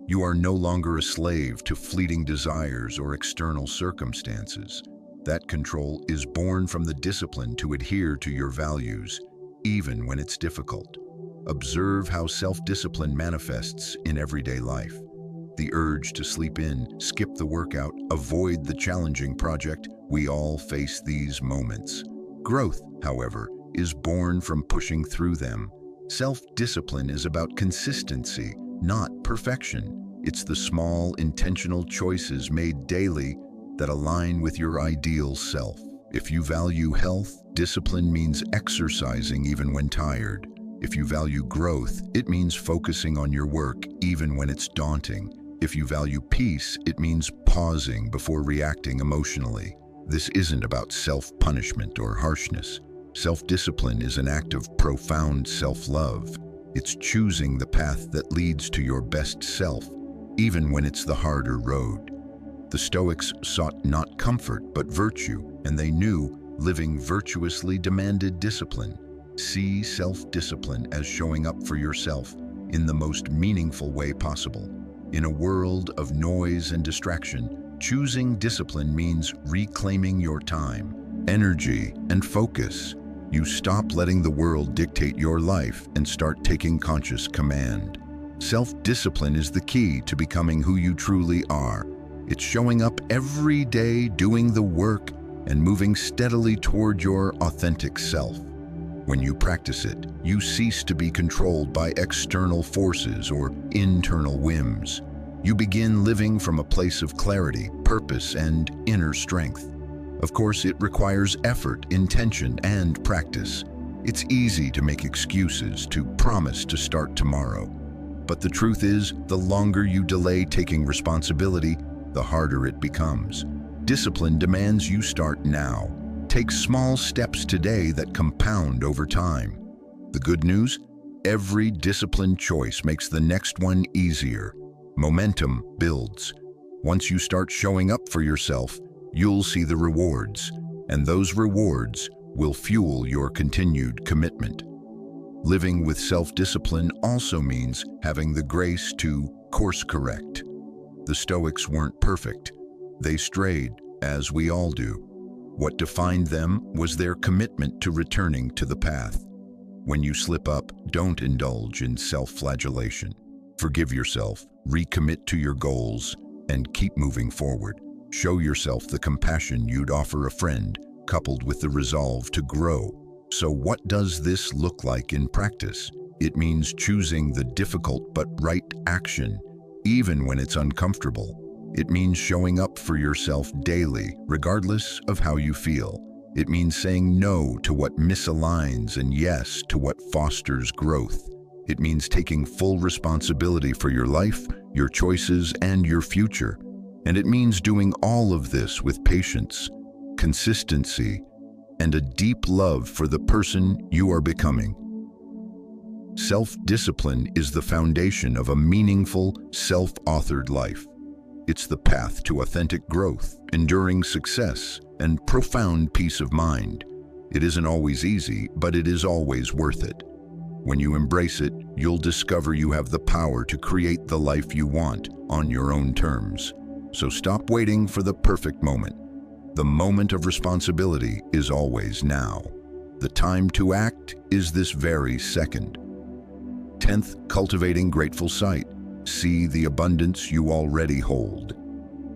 S1: You are no longer a slave to fleeting desires or external circumstances. That control is born from the discipline to adhere to your values, even when it's difficult. Observe how self-discipline manifests in everyday life. The urge to sleep in, skip the workout, avoid the challenging project, we all face these moments. Growth, however, is born from pushing through them. Self-discipline is about consistency, not perfection. It's the small, intentional choices made daily that align with your ideal self. If you value health, discipline means exercising even when tired. If you value growth, it means focusing on your work even when it's daunting. If you value peace, it means pausing before reacting emotionally. This isn't about self-punishment or harshness. Self-discipline is an act of profound self-love. It's choosing the path that leads to your best self, even when it's the harder road. The Stoics sought not comfort but virtue, and they knew living virtuously demanded discipline. See self-discipline as showing up for yourself in the most meaningful way possible. In a world of noise and distraction, choosing discipline means reclaiming your time, energy, and focus. You stop letting the world dictate your life and start taking conscious command. Self-discipline is the key to becoming who you truly are. It's showing up every day, doing the work, and moving steadily toward your authentic self. When you practice it, you cease to be controlled by external forces or internal whims. You begin living from a place of clarity, purpose, and inner strength. Of course, it requires effort, intention, and practice. It's easy to make excuses, to promise to start tomorrow. But the truth is, the longer you delay taking responsibility, the harder it becomes. Discipline demands you start now. Take small steps today that compound over time. The good news? Every disciplined choice makes the next one easier. Momentum builds. Once you start showing up for yourself, you'll see the rewards, and those rewards will fuel your continued commitment. Living with self-discipline also means having the grace to course correct. The Stoics weren't perfect. They strayed, as we all do. What defined them was their commitment to returning to the path. When you slip up, don't indulge in self-flagellation. Forgive yourself, recommit to your goals, and keep moving forward. Show yourself the compassion you'd offer a friend, coupled with the resolve to grow. So what does this look like in practice? It means choosing the difficult but right action, even when it's uncomfortable. It means showing up for yourself daily, regardless of how you feel. It means saying no to what misaligns and yes to what fosters growth. It means taking full responsibility for your life, your choices, and your future. And it means doing all of this with patience, consistency, and a deep love for the person you are becoming. Self-discipline is the foundation of a meaningful, self-authored life. It's the path to authentic growth, enduring success, and profound peace of mind. It isn't always easy, but it is always worth it. When you embrace it, you'll discover you have the power to create the life you want on your own terms. So stop waiting for the perfect moment. The moment of responsibility is always now. The time to act is this very second. 10th, cultivating grateful sight. See the abundance you already hold.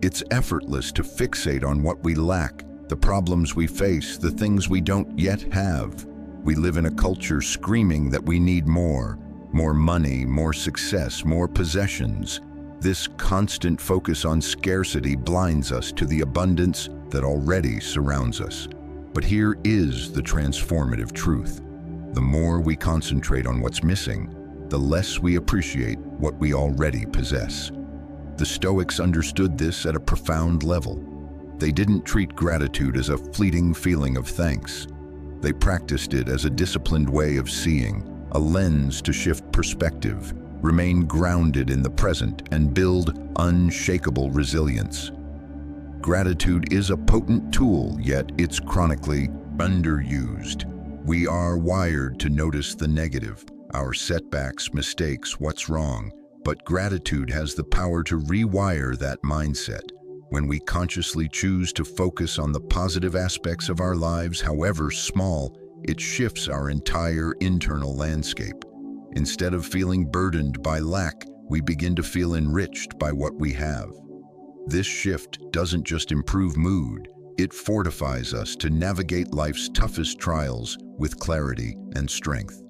S1: It's effortless to fixate on what we lack, the problems we face, the things we don't yet have. We live in a culture screaming that we need more money, more success, more possessions. This constant focus on scarcity blinds us to the abundance that already surrounds us. But here is the transformative truth. The more we concentrate on what's missing, the less we appreciate what we already possess. The Stoics understood this at a profound level. They didn't treat gratitude as a fleeting feeling of thanks. They practiced it as a disciplined way of seeing, a lens to shift perspective, remain grounded in the present, and build unshakable resilience. Gratitude is a potent tool, yet it's chronically underused. We are wired to notice the negative, our setbacks, mistakes, what's wrong, but gratitude has the power to rewire that mindset. When we consciously choose to focus on the positive aspects of our lives, however small, it shifts our entire internal landscape. Instead of feeling burdened by lack, we begin to feel enriched by what we have. This shift doesn't just improve mood, it fortifies us to navigate life's toughest trials with clarity and strength.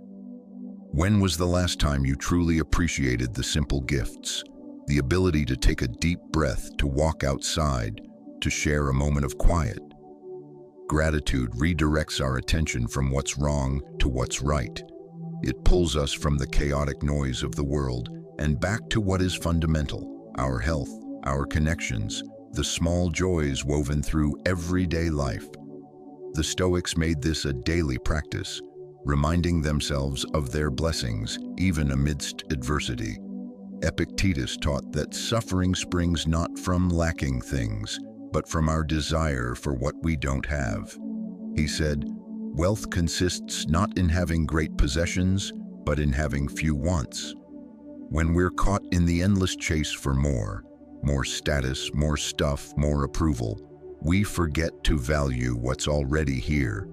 S1: When was the last time you truly appreciated the simple gifts? The ability to take a deep breath, to walk outside, to share a moment of quiet. Gratitude redirects our attention from what's wrong to what's right. It pulls us from the chaotic noise of the world and back to what is fundamental: our health, our connections, the small joys woven through everyday life. The Stoics made this a daily practice, reminding themselves of their blessings even amidst adversity. Epictetus taught that suffering springs not from lacking things, but from our desire for what we don't have. He said, "Wealth consists not in having great possessions, but in having few wants." When we're caught in the endless chase for more status, more stuff, more approval, we forget to value what's already here.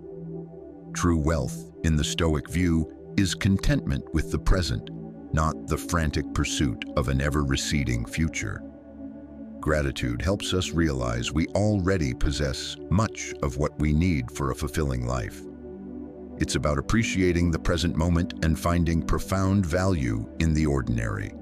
S1: True wealth, in the Stoic view, is contentment with the present, not the frantic pursuit of an ever-receding future. Gratitude helps us realize we already possess much of what we need for a fulfilling life. It's about appreciating the present moment and finding profound value in the ordinary.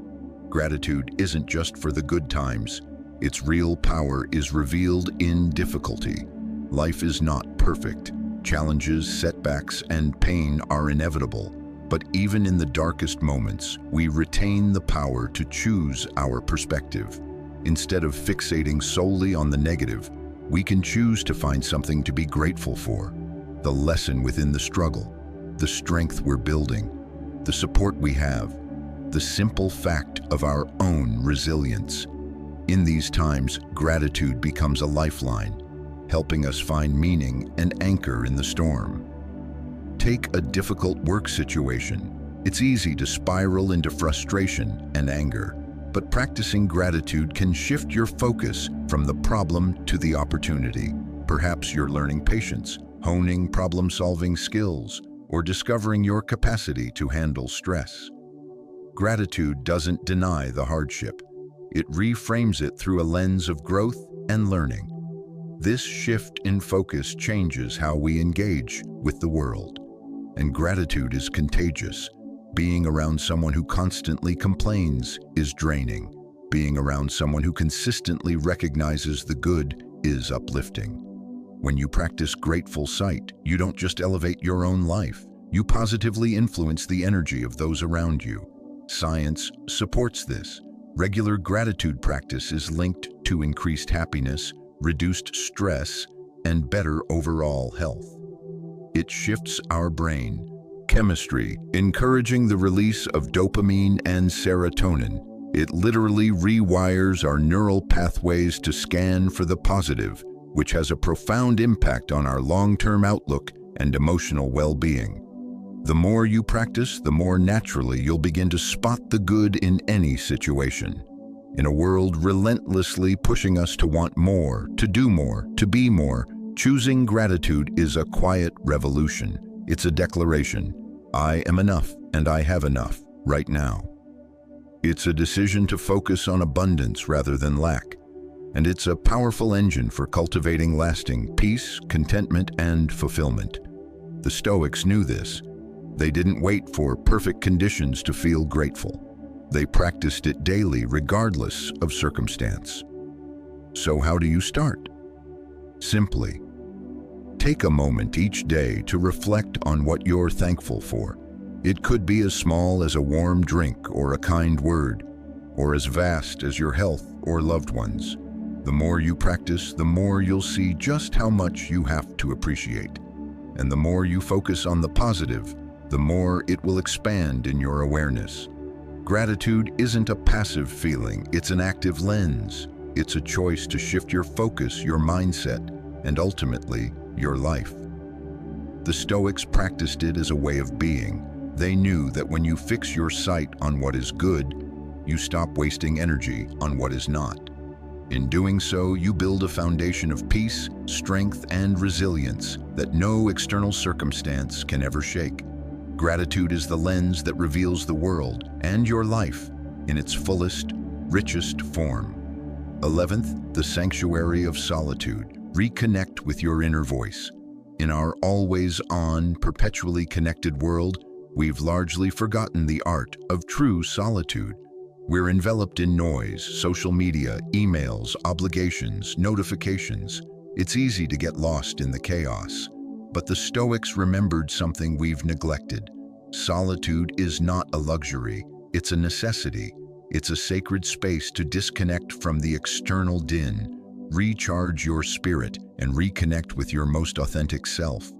S1: Gratitude isn't just for the good times. Its real power is revealed in difficulty. Life is not perfect. Challenges, setbacks, and pain are inevitable. But even in the darkest moments, we retain the power to choose our perspective. Instead of fixating solely on the negative, we can choose to find something to be grateful for. The lesson within the struggle, the strength we're building, the support we have, the simple fact of our own resilience. In these times, gratitude becomes a lifeline, helping us find meaning and anchor in the storm. Take a difficult work situation. It's easy to spiral into frustration and anger, but practicing gratitude can shift your focus from the problem to the opportunity. Perhaps you're learning patience, honing problem-solving skills, or discovering your capacity to handle stress. Gratitude doesn't deny the hardship. It reframes it through a lens of growth and learning. This shift in focus changes how we engage with the world. And gratitude is contagious. Being around someone who constantly complains is draining. Being around someone who consistently recognizes the good is uplifting. When you practice grateful sight, you don't just elevate your own life, you positively influence the energy of those around you. Science supports this. Regular gratitude practice is linked to increased happiness, reduced stress, and better overall health. It shifts our brain chemistry, encouraging the release of dopamine and serotonin. It literally rewires our neural pathways to scan for the positive, which has a profound impact on our long-term outlook and emotional well-being. The more you practice, the more naturally you'll begin to spot the good in any situation. In a world relentlessly pushing us to want more, to do more, to be more, choosing gratitude is a quiet revolution. It's a declaration: I am enough and I have enough right now. It's a decision to focus on abundance rather than lack, and it's a powerful engine for cultivating lasting peace, contentment, and fulfillment. The Stoics knew this. They didn't wait for perfect conditions to feel grateful. They practiced it daily, regardless of circumstance. So how do you start? Simply, take a moment each day to reflect on what you're thankful for. It could be as small as a warm drink or a kind word, or as vast as your health or loved ones. The more you practice, the more you'll see just how much you have to appreciate. And the more you focus on the positive, the more it will expand in your awareness. Gratitude isn't a passive feeling, it's an active lens. It's a choice to shift your focus, your mindset, and ultimately, your life. The Stoics practiced it as a way of being. They knew that when you fix your sight on what is good, you stop wasting energy on what is not. In doing so, you build a foundation of peace, strength, and resilience that no external circumstance can ever shake. Gratitude is the lens that reveals the world and your life in its fullest, richest form. 11th, the sanctuary of solitude. Reconnect with your inner voice. In our always-on, perpetually connected world, we've largely forgotten the art of true solitude. We're enveloped in noise, social media, emails, obligations, notifications. It's easy to get lost in the chaos. But the Stoics remembered something we've neglected. Solitude is not a luxury, it's a necessity. It's a sacred space to disconnect from the external din, recharge your spirit, and reconnect with your most authentic self.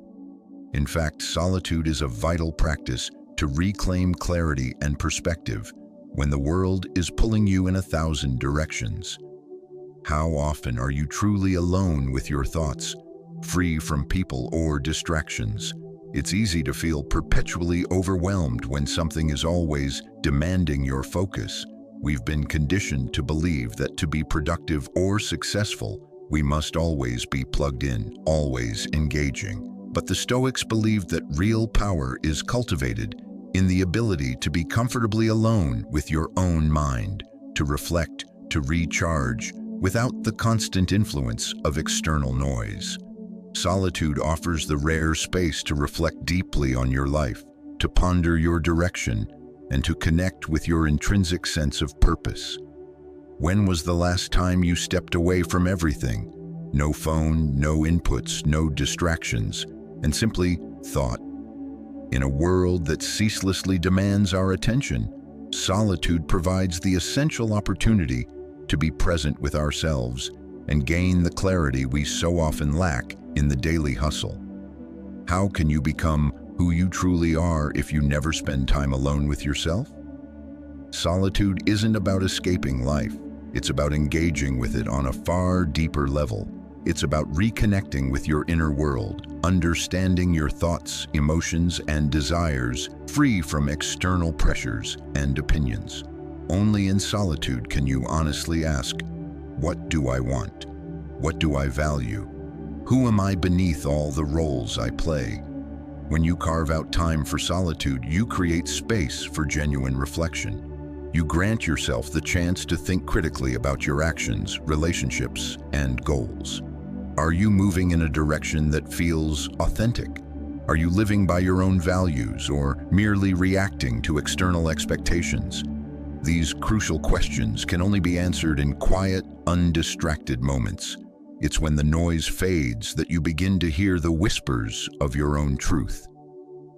S1: In fact, solitude is a vital practice to reclaim clarity and perspective when the world is pulling you in 1,000 directions. How often are you truly alone with your thoughts, free from people or distractions? It's easy to feel perpetually overwhelmed when something is always demanding your focus. We've been conditioned to believe that to be productive or successful, we must always be plugged in, always engaging. But the Stoics believed that real power is cultivated in the ability to be comfortably alone with your own mind, to reflect, to recharge, without the constant influence of external noise. Solitude offers the rare space to reflect deeply on your life, to ponder your direction, and to connect with your intrinsic sense of purpose. When was the last time you stepped away from everything? No phone, no inputs, no distractions, and simply thought. In a world that ceaselessly demands our attention, solitude provides the essential opportunity to be present with ourselves and gain the clarity we so often lack in the daily hustle. How can you become who you truly are if you never spend time alone with yourself? Solitude isn't about escaping life. It's about engaging with it on a far deeper level. It's about reconnecting with your inner world, understanding your thoughts, emotions, and desires, free from external pressures and opinions. Only in solitude can you honestly ask, what do I want? What do I value? Who am I beneath all the roles I play? When you carve out time for solitude, you create space for genuine reflection. You grant yourself the chance to think critically about your actions, relationships, and goals. Are you moving in a direction that feels authentic? Are you living by your own values or merely reacting to external expectations? These crucial questions can only be answered in quiet, undistracted moments. It's when the noise fades that you begin to hear the whispers of your own truth.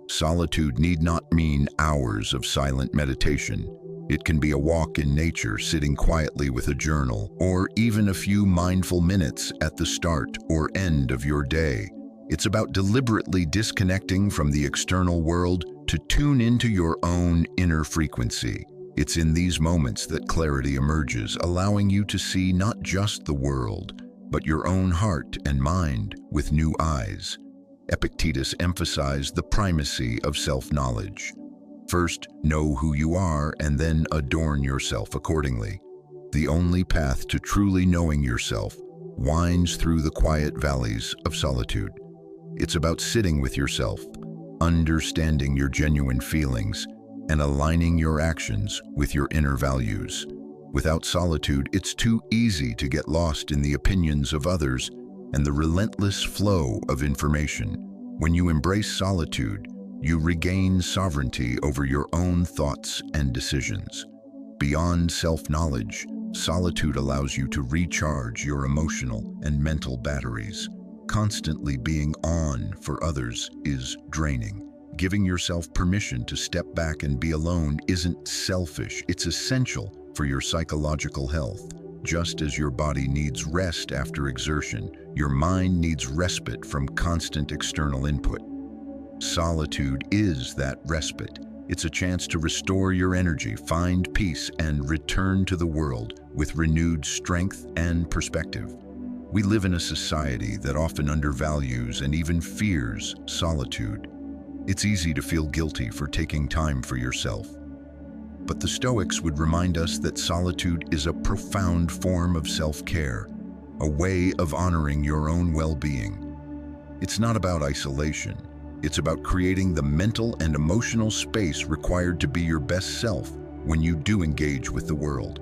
S1: Solitude need not mean hours of silent meditation. It can be a walk in nature, sitting quietly with a journal, or even a few mindful minutes at the start or end of your day. It's about deliberately disconnecting from the external world to tune into your own inner frequency. It's in these moments that clarity emerges, allowing you to see not just the world, but your own heart and mind with new eyes. Epictetus emphasized the primacy of self-knowledge. First, know who you are and then adorn yourself accordingly. The only path to truly knowing yourself winds through the quiet valleys of solitude. It's about sitting with yourself, understanding your genuine feelings, and aligning your actions with your inner values. Without solitude, it's too easy to get lost in the opinions of others and the relentless flow of information. When you embrace solitude, you regain sovereignty over your own thoughts and decisions. Beyond self-knowledge, solitude allows you to recharge your emotional and mental batteries. Constantly being on for others is draining. Giving yourself permission to step back and be alone isn't selfish, it's essential for your psychological health. Just as your body needs rest after exertion, your mind needs respite from constant external input. Solitude is that respite. It's a chance to restore your energy, find peace, and return to the world with renewed strength and perspective. We live in a society that often undervalues and even fears solitude. It's easy to feel guilty for taking time for yourself. But the Stoics would remind us that solitude is a profound form of self-care, a way of honoring your own well-being. It's not about isolation. It's about creating the mental and emotional space required to be your best self when you do engage with the world.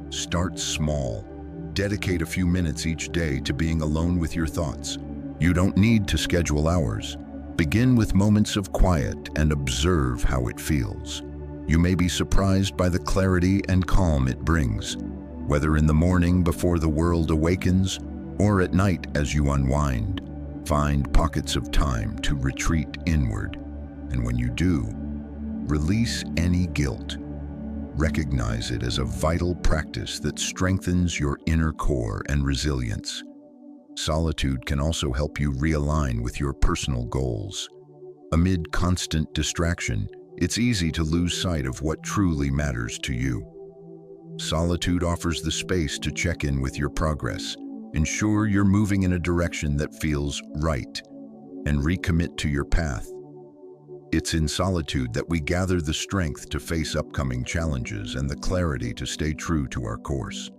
S1: Start small. Dedicate a few minutes each day to being alone with your thoughts. You don't need to schedule hours. Begin with moments of quiet and observe how it feels. You may be surprised by the clarity and calm it brings, whether in the morning before the world awakens or at night as you unwind. Find pockets of time to retreat inward, and when you do, release any guilt. Recognize it as a vital practice that strengthens your inner core and resilience. Solitude can also help you realign with your personal goals. Amid constant distraction, it's easy to lose sight of what truly matters to you. Solitude offers the space to check in with your progress, ensure you're moving in a direction that feels right, and recommit to your path. It's in solitude that we gather the strength to face upcoming challenges and the clarity to stay true to our course.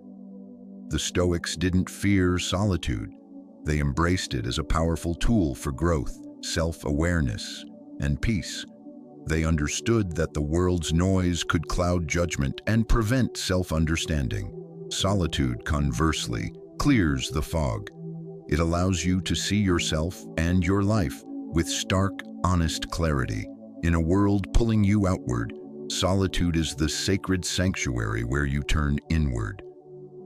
S1: The Stoics didn't fear solitude. They embraced it as a powerful tool for growth, self-awareness, and peace. They understood that the world's noise could cloud judgment and prevent self-understanding. Solitude, conversely, clears the fog. It allows you to see yourself and your life with stark, honest clarity. In a world pulling you outward, solitude is the sacred sanctuary where you turn inward.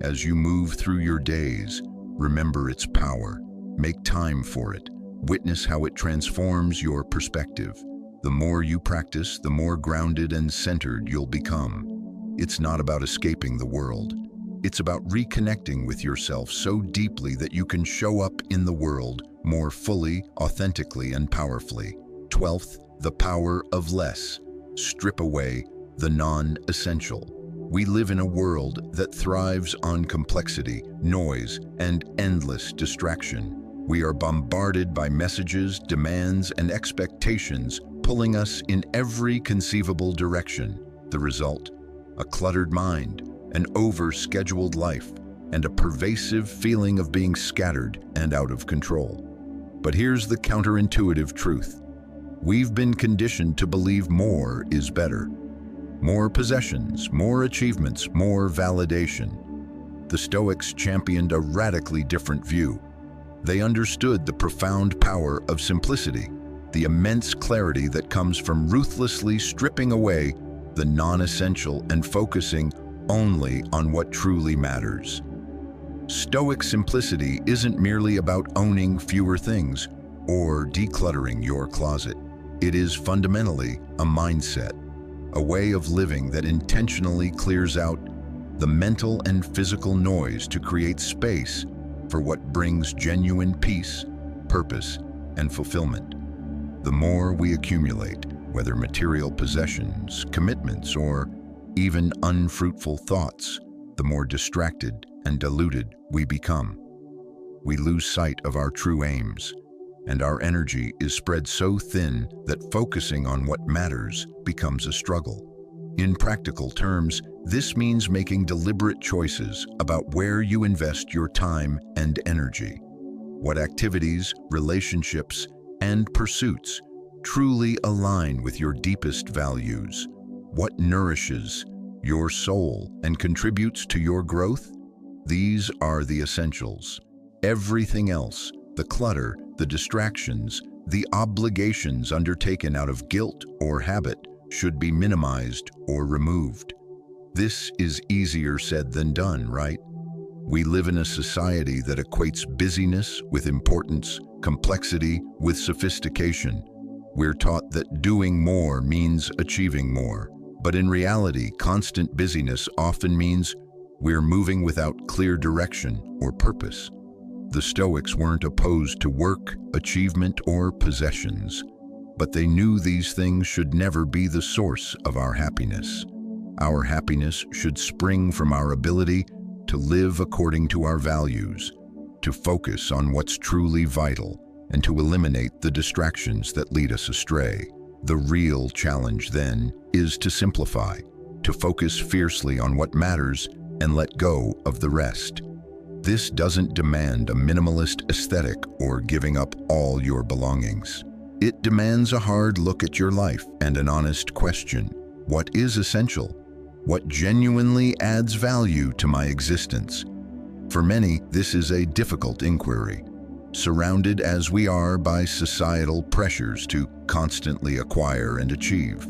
S1: As you move through your days, remember its power. Make time for it. Witness how it transforms your perspective. The more you practice, the more grounded and centered you'll become. It's not about escaping the world. It's about reconnecting with yourself so deeply that you can show up in the world more fully, authentically, and powerfully. 12th, the power of less. Strip away the non-essential. We live in a world that thrives on complexity, noise, and endless distraction. We are bombarded by messages, demands, and expectations pulling us in every conceivable direction. The result? A cluttered mind, an over-scheduled life, and a pervasive feeling of being scattered and out of control. But here's the counterintuitive truth. We've been conditioned to believe more is better. More possessions, more achievements, more validation. The Stoics championed a radically different view. They understood the profound power of simplicity, the immense clarity that comes from ruthlessly stripping away the non-essential and focusing only on what truly matters. Stoic simplicity isn't merely about owning fewer things or decluttering your closet. It is fundamentally a mindset, a way of living that intentionally clears out the mental and physical noise to create space for what brings genuine peace, purpose, and fulfillment. The more we accumulate, whether material possessions, commitments, or even unfruitful thoughts, the more distracted and diluted we become. We lose sight of our true aims, and our energy is spread so thin that focusing on what matters becomes a struggle. In practical terms, this means making deliberate choices about where you invest your time and energy. What activities, relationships, and pursuits truly align with your deepest values? What nourishes your soul, and contributes to your growth? These are the essentials. Everything else, the clutter, the distractions, the obligations undertaken out of guilt or habit, should be minimized or removed. This is easier said than done, right? We live in a society that equates busyness with importance, complexity with sophistication. We're taught that doing more means achieving more. But in reality, constant busyness often means we're moving without clear direction or purpose. The Stoics weren't opposed to work, achievement, or possessions, but they knew these things should never be the source of our happiness. Our happiness should spring from our ability to live according to our values, to focus on what's truly vital, and to eliminate the distractions that lead us astray. The real challenge, then, is to simplify, to focus fiercely on what matters and let go of the rest. This doesn't demand a minimalist aesthetic or giving up all your belongings. It demands a hard look at your life and an honest question. What is essential? What genuinely adds value to my existence? For many, this is a difficult inquiry. Surrounded as we are by societal pressures to constantly acquire and achieve.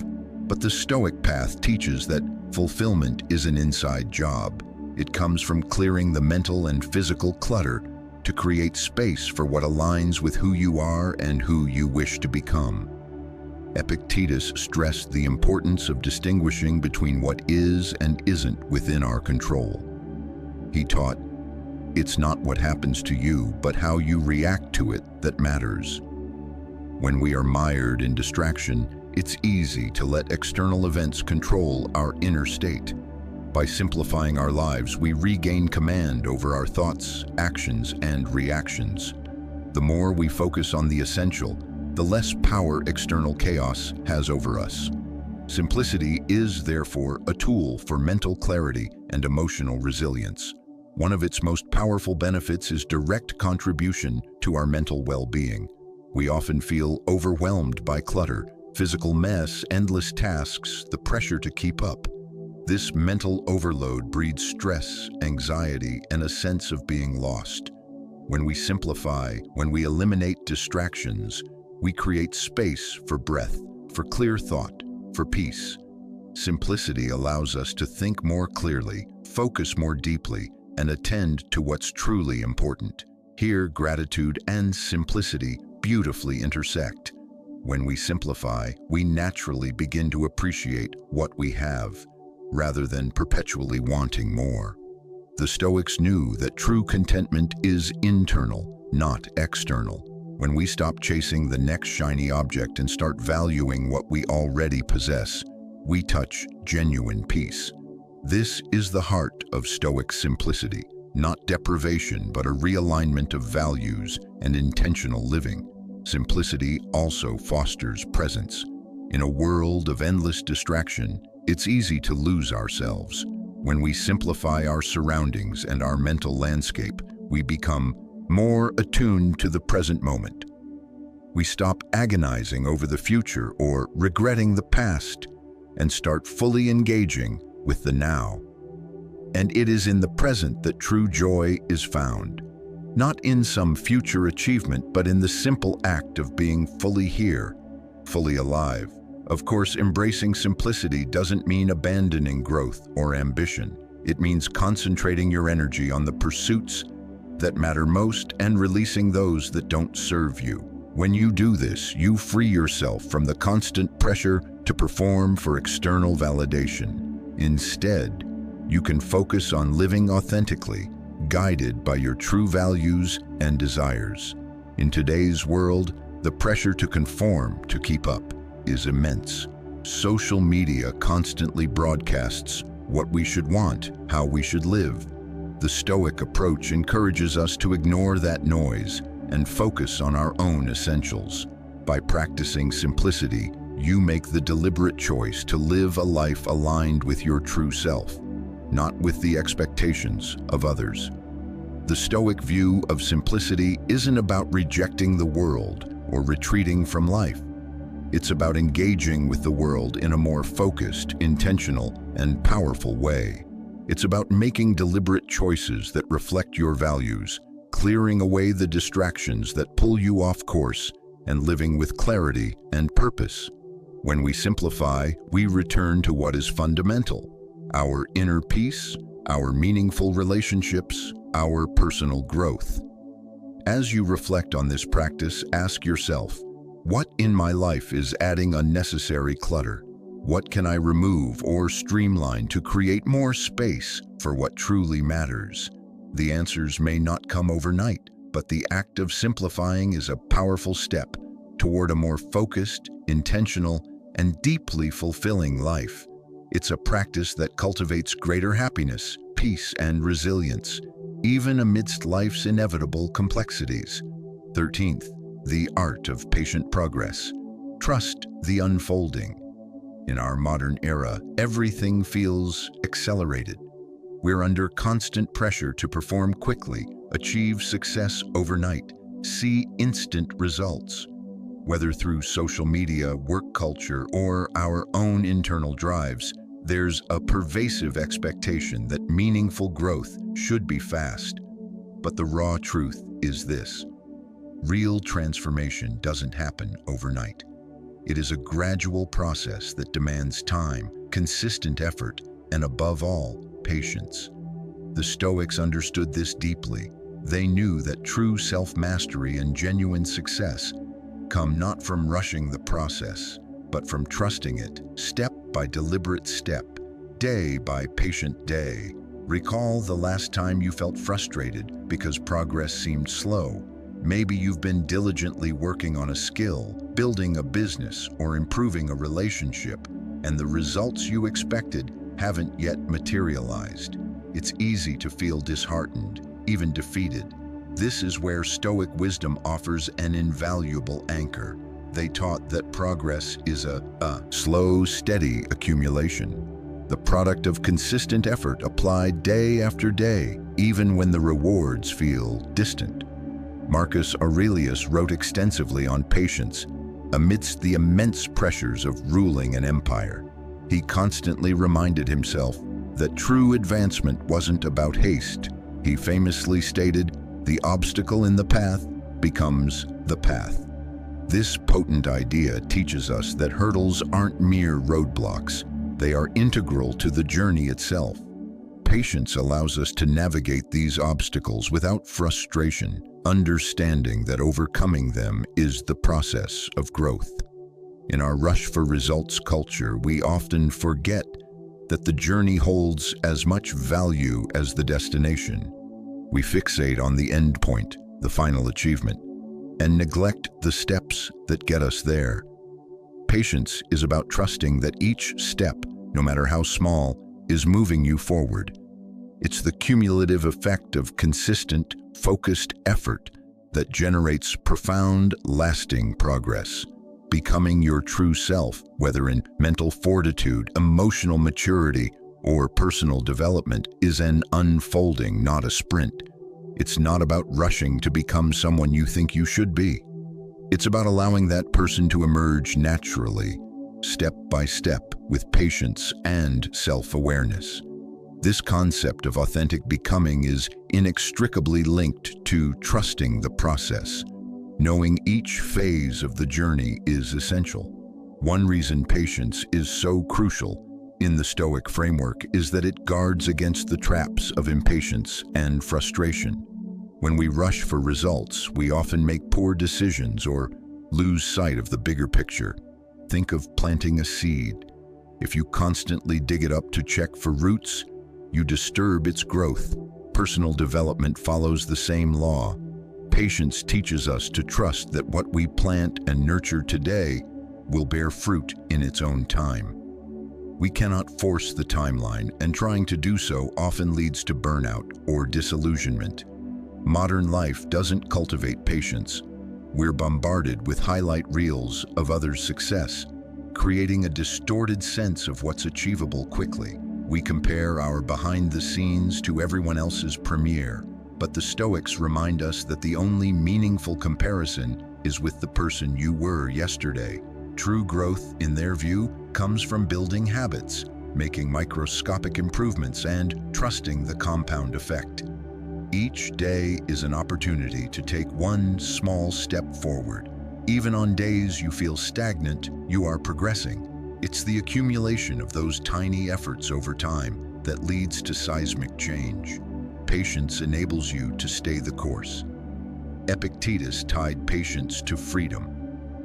S1: But the Stoic path teaches that fulfillment is an inside job. It comes from clearing the mental and physical clutter to create space for what aligns with who you are and who you wish to become. Epictetus stressed the importance of distinguishing between what is and isn't within our control. He taught, "It's not what happens to you, but how you react to it that matters." When we are mired in distraction, it's easy to let external events control our inner state. By simplifying our lives, we regain command over our thoughts, actions, and reactions. The more we focus on the essential, the less power external chaos has over us. Simplicity is, therefore, a tool for mental clarity and emotional resilience. One of its most powerful benefits is direct contribution to our mental well-being. We often feel overwhelmed by clutter, physical mess, endless tasks, the pressure to keep up. This mental overload breeds stress, anxiety, and a sense of being lost. When we simplify, when we eliminate distractions, we create space for breath, for clear thought, for peace. Simplicity allows us to think more clearly, focus more deeply, and attend to what's truly important. Here, gratitude and simplicity beautifully intersect. When we simplify, we naturally begin to appreciate what we have, rather than perpetually wanting more. The Stoics knew that true contentment is internal, not external. When we stop chasing the next shiny object and start valuing what we already possess, we touch genuine peace. This is the heart of Stoic simplicity, not deprivation, but a realignment of values and intentional living. Simplicity also fosters presence. In a world of endless distraction, it's easy to lose ourselves. When we simplify our surroundings and our mental landscape, we become more attuned to the present moment. We stop agonizing over the future or regretting the past and start fully engaging with the now. And it is in the present that true joy is found. Not in some future achievement, but in the simple act of being fully here, fully alive. Of course, embracing simplicity doesn't mean abandoning growth or ambition. It means concentrating your energy on the pursuits that matter most and releasing those that don't serve you. When you do this, you free yourself from the constant pressure to perform for external validation. Instead, you can focus on living authentically, guided by your true values and desires. In today's world, the pressure to conform, to keep up, is immense. Social media constantly broadcasts what we should want, how we should live. The Stoic approach encourages us to ignore that noise and focus on our own essentials. By practicing simplicity, you make the deliberate choice to live a life aligned with your true self, not with the expectations of others. The Stoic view of simplicity isn't about rejecting the world or retreating from life. It's about engaging with the world in a more focused, intentional, and powerful way. It's about making deliberate choices that reflect your values, clearing away the distractions that pull you off course, and living with clarity and purpose. When we simplify, we return to what is fundamental: our inner peace, our meaningful relationships, our personal growth. As you reflect on this practice, ask yourself, what in my life is adding unnecessary clutter? What can I remove or streamline to create more space for what truly matters? The answers may not come overnight, but the act of simplifying is a powerful step toward a more focused, intentional, and deeply fulfilling life. It's a practice that cultivates greater happiness, peace, and resilience, even amidst life's inevitable complexities. 13th, the art of patient progress. Trust the unfolding. In our modern era, everything feels accelerated. We're under constant pressure to perform quickly, achieve success overnight, see instant results. Whether through social media, work culture, or our own internal drives, there's a pervasive expectation that meaningful growth should be fast. But the raw truth is this: real transformation doesn't happen overnight. It is a gradual process that demands time, consistent effort, and above all, patience. The Stoics understood this deeply. They knew that true self-mastery and genuine success come not from rushing the process, but from trusting it, step by deliberate step, day by patient day. Recall the last time you felt frustrated because progress seemed slow. Maybe you've been diligently working on a skill, building a business, or improving a relationship, and the results you expected haven't yet materialized. It's easy to feel disheartened, even defeated. This is where Stoic wisdom offers an invaluable anchor. They taught that progress is a slow, steady accumulation, the product of consistent effort applied day after day, even when the rewards feel distant. Marcus Aurelius wrote extensively on patience amidst the immense pressures of ruling an empire. He constantly reminded himself that true advancement wasn't about haste. He famously stated, "The obstacle in the path becomes the path." This potent idea teaches us that hurdles aren't mere roadblocks. They are integral to the journey itself. Patience allows us to navigate these obstacles without frustration, understanding that overcoming them is the process of growth. In our rush for results culture, we often forget that the journey holds as much value as the destination. We fixate on the end point, the final achievement, and neglect the steps that get us there. Patience is about trusting that each step, no matter how small, is moving you forward. It's the cumulative effect of consistent, focused effort that generates profound, lasting progress. Becoming your true self, whether in mental fortitude, emotional maturity, or personal development, is an unfolding, not a sprint. It's not about rushing to become someone you think you should be. It's about allowing that person to emerge naturally, step by step, with patience and self-awareness. This concept of authentic becoming is inextricably linked to trusting the process. Knowing each phase of the journey is essential. One reason patience is so crucial in the Stoic framework is that it guards against the traps of impatience and frustration. When we rush for results, we often make poor decisions or lose sight of the bigger picture. Think of planting a seed. If you constantly dig it up to check for roots, you disturb its growth. Personal development follows the same law. Patience teaches us to trust that what we plant and nurture today will bear fruit in its own time. We cannot force the timeline, and trying to do so often leads to burnout or disillusionment. Modern life doesn't cultivate patience. We're bombarded with highlight reels of others' success, creating a distorted sense of what's achievable quickly. We compare our behind the scenes to everyone else's premiere, but the Stoics remind us that the only meaningful comparison is with the person you were yesterday. True growth, in their view, comes from building habits, making microscopic improvements, and trusting the compound effect. Each day is an opportunity to take one small step forward. Even on days you feel stagnant, you are progressing. It's the accumulation of those tiny efforts over time that leads to seismic change. Patience enables you to stay the course. Epictetus tied patience to freedom.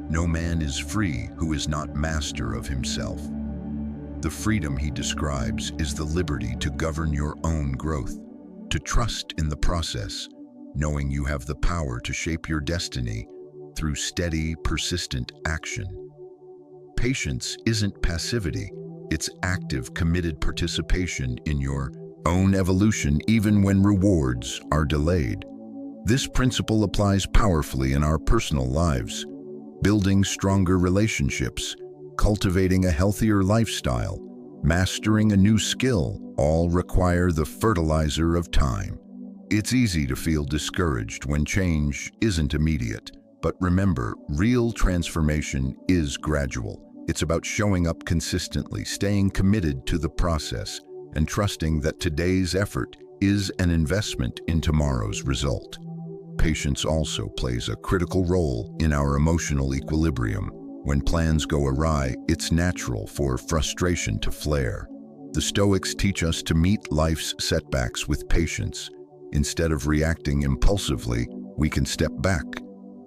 S1: No man is free who is not master of himself. The freedom he describes is the liberty to govern your own growth, to trust in the process, knowing you have the power to shape your destiny through steady, persistent action. Patience isn't passivity, it's active, committed participation in your own evolution even when rewards are delayed. This principle applies powerfully in our personal lives. Building stronger relationships, cultivating a healthier lifestyle, mastering a new skill, all require the fertilizer of time. It's easy to feel discouraged when change isn't immediate, but remember, real transformation is gradual. It's about showing up consistently, staying committed to the process, and trusting that today's effort is an investment in tomorrow's result. Patience also plays a critical role in our emotional equilibrium. When plans go awry, it's natural for frustration to flare. The Stoics teach us to meet life's setbacks with patience. Instead of reacting impulsively, we can step back,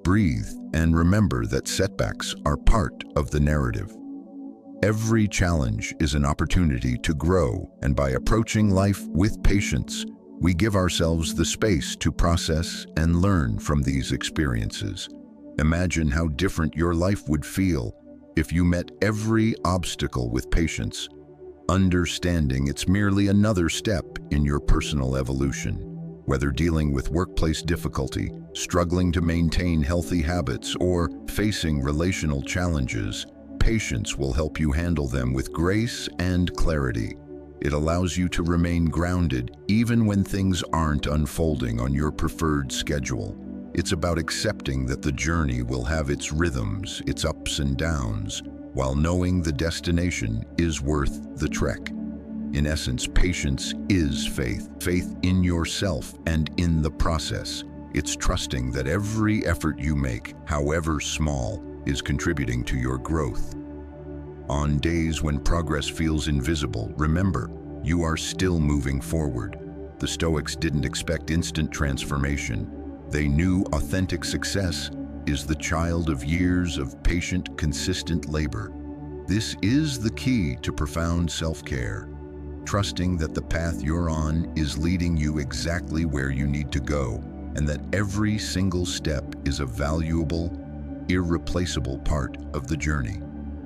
S1: breathe, and remember that setbacks are part of the narrative. Every challenge is an opportunity to grow, and by approaching life with patience, we give ourselves the space to process and learn from these experiences. Imagine how different your life would feel if you met every obstacle with patience, understanding it's merely another step in your personal evolution. Whether dealing with workplace difficulty, struggling to maintain healthy habits, or facing relational challenges, patience will help you handle them with grace and clarity. It allows you to remain grounded even when things aren't unfolding on your preferred schedule. It's about accepting that the journey will have its rhythms, its ups and downs, while knowing the destination is worth the trek. In essence, patience is faith. Faith in yourself and in the process. It's trusting that every effort you make, however small, is contributing to your growth. On days when progress feels invisible, remember, you are still moving forward. The Stoics didn't expect instant transformation. They knew authentic success is the child of years of patient, consistent labor. This is the key to profound self-care, trusting that the path you're on is leading you exactly where you need to go, and that every single step is a valuable, irreplaceable part of the journey.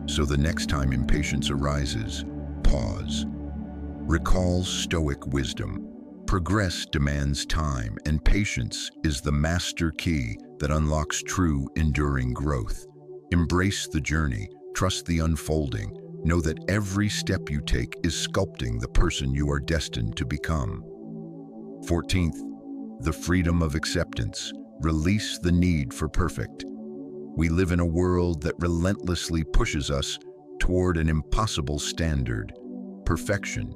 S1: So the next time impatience arises, pause. Recall Stoic wisdom. Progress demands time, and patience is the master key that unlocks true, enduring growth. Embrace the journey, trust the unfolding, know that every step you take is sculpting the person you are destined to become. 14th, the freedom of acceptance. Release the need for perfect. We live in a world that relentlessly pushes us toward an impossible standard, perfection.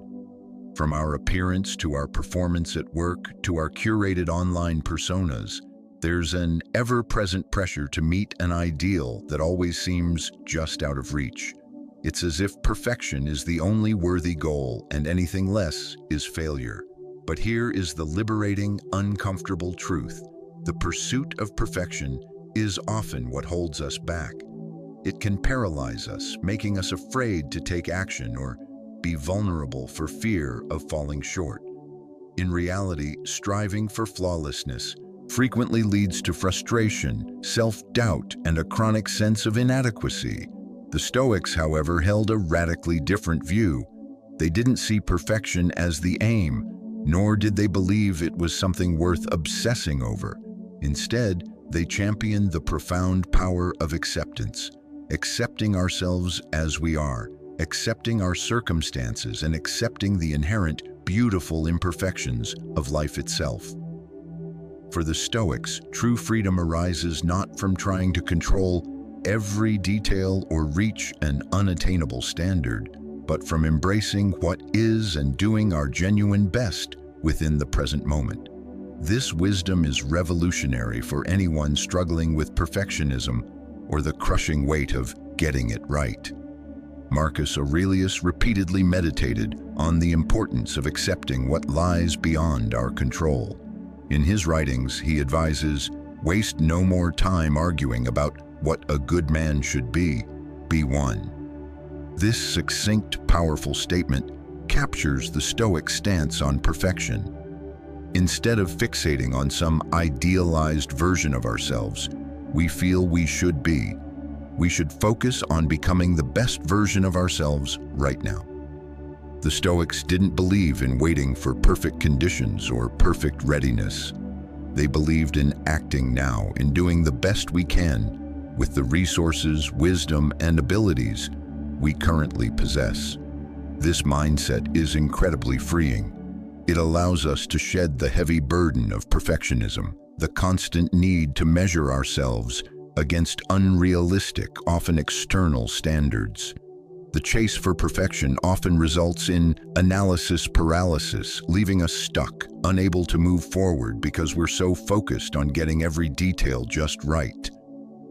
S1: From our appearance to our performance at work to our curated online personas, there's an ever-present pressure to meet an ideal that always seems just out of reach. It's as if perfection is the only worthy goal and anything less is failure. But here is the liberating, uncomfortable truth. The pursuit of perfection is often what holds us back. It can paralyze us, making us afraid to take action or be vulnerable for fear of falling short. In reality, striving for flawlessness frequently leads to frustration, self-doubt, and a chronic sense of inadequacy. The Stoics, however, held a radically different view. They didn't see perfection as the aim, nor did they believe it was something worth obsessing over. Instead, they championed the profound power of acceptance, accepting ourselves as we are, accepting our circumstances, and accepting the inherent, beautiful imperfections of life itself. For the Stoics, true freedom arises not from trying to control every detail or reach an unattainable standard, but from embracing what is and doing our genuine best within the present moment. This wisdom is revolutionary for anyone struggling with perfectionism or the crushing weight of getting it right. Marcus Aurelius repeatedly meditated on the importance of accepting what lies beyond our control. In his writings, he advises, "Waste no more time arguing about what a good man should be one." This succinct, powerful statement captures the Stoic stance on perfection. Instead of fixating on some idealized version of ourselves we feel we should be, we should focus on becoming the best version of ourselves right now. The Stoics didn't believe in waiting for perfect conditions or perfect readiness. They believed in acting now, in doing the best we can with the resources, wisdom, and abilities we currently possess. This mindset is incredibly freeing. It allows us to shed the heavy burden of perfectionism, the constant need to measure ourselves against unrealistic, often external standards. The chase for perfection often results in analysis paralysis, leaving us stuck, unable to move forward because we're so focused on getting every detail just right.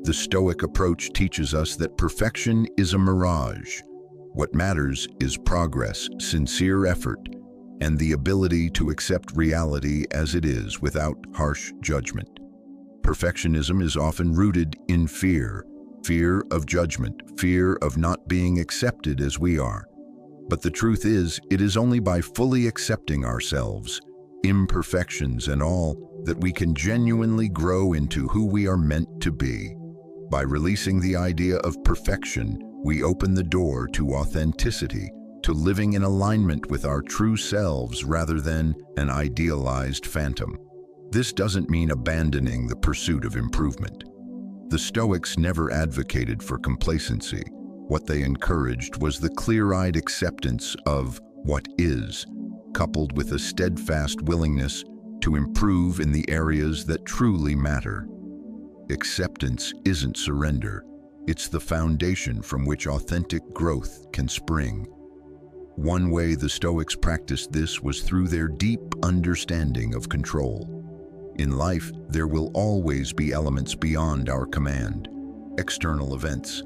S1: The Stoic approach teaches us that perfection is a mirage. What matters is progress, sincere effort, and the ability to accept reality as it is without harsh judgment. Perfectionism is often rooted in fear of judgment, fear of not being accepted as we are. But the truth is, it is only by fully accepting ourselves, imperfections and all, that we can genuinely grow into who we are meant to be. By releasing the idea of perfection, we open the door to authenticity, to living in alignment with our true selves rather than an idealized phantom. This doesn't mean abandoning the pursuit of improvement. The Stoics never advocated for complacency. What they encouraged was the clear-eyed acceptance of what is, coupled with a steadfast willingness to improve in the areas that truly matter. Acceptance isn't surrender. It's the foundation from which authentic growth can spring. One way the Stoics practiced this was through their deep understanding of control. In life, there will always be elements beyond our command: external events,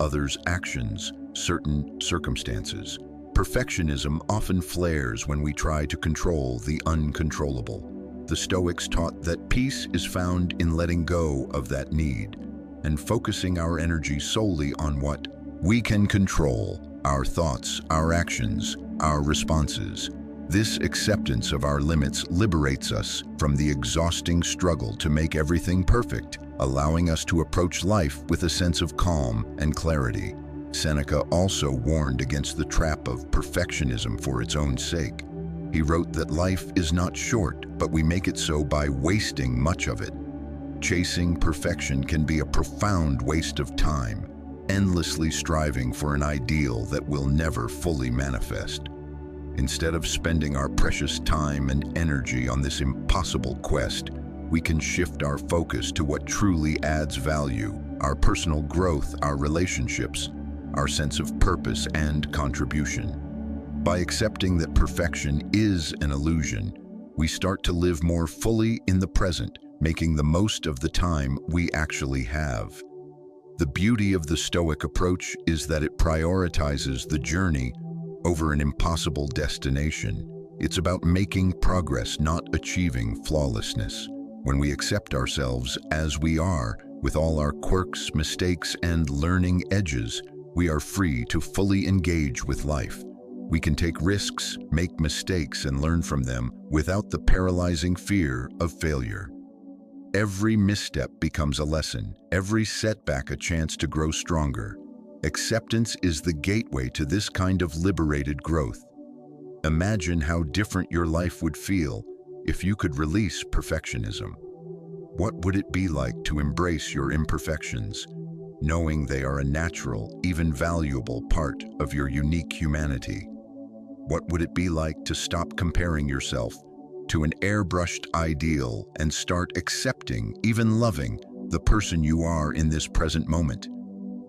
S1: others' actions, certain circumstances. Perfectionism often flares when we try to control the uncontrollable. The Stoics taught that peace is found in letting go of that need and focusing our energy solely on what we can control: our thoughts, our actions, our responses. This acceptance of our limits liberates us from the exhausting struggle to make everything perfect, allowing us to approach life with a sense of calm and clarity. Seneca also warned against the trap of perfectionism for its own sake. He wrote that life is not short, but we make it so by wasting much of it. Chasing perfection can be a profound waste of time, endlessly striving for an ideal that will never fully manifest. Instead of spending our precious time and energy on this impossible quest, we can shift our focus to what truly adds value: our personal growth, our relationships, our sense of purpose and contribution. By accepting that perfection is an illusion, we start to live more fully in the present, making the most of the time we actually have. The beauty of the Stoic approach is that it prioritizes the journey over an impossible destination. It's about making progress, not achieving flawlessness. When we accept ourselves as we are, with all our quirks, mistakes, and learning edges, we are free to fully engage with life. We can take risks, make mistakes, and learn from them without the paralyzing fear of failure. Every misstep becomes a lesson, every setback a chance to grow stronger. Acceptance is the gateway to this kind of liberated growth. Imagine how different your life would feel if you could release perfectionism. What would it be like to embrace your imperfections, knowing they are a natural, even valuable part of your unique humanity? What would it be like to stop comparing yourself to an airbrushed ideal and start accepting, even loving, the person you are in this present moment?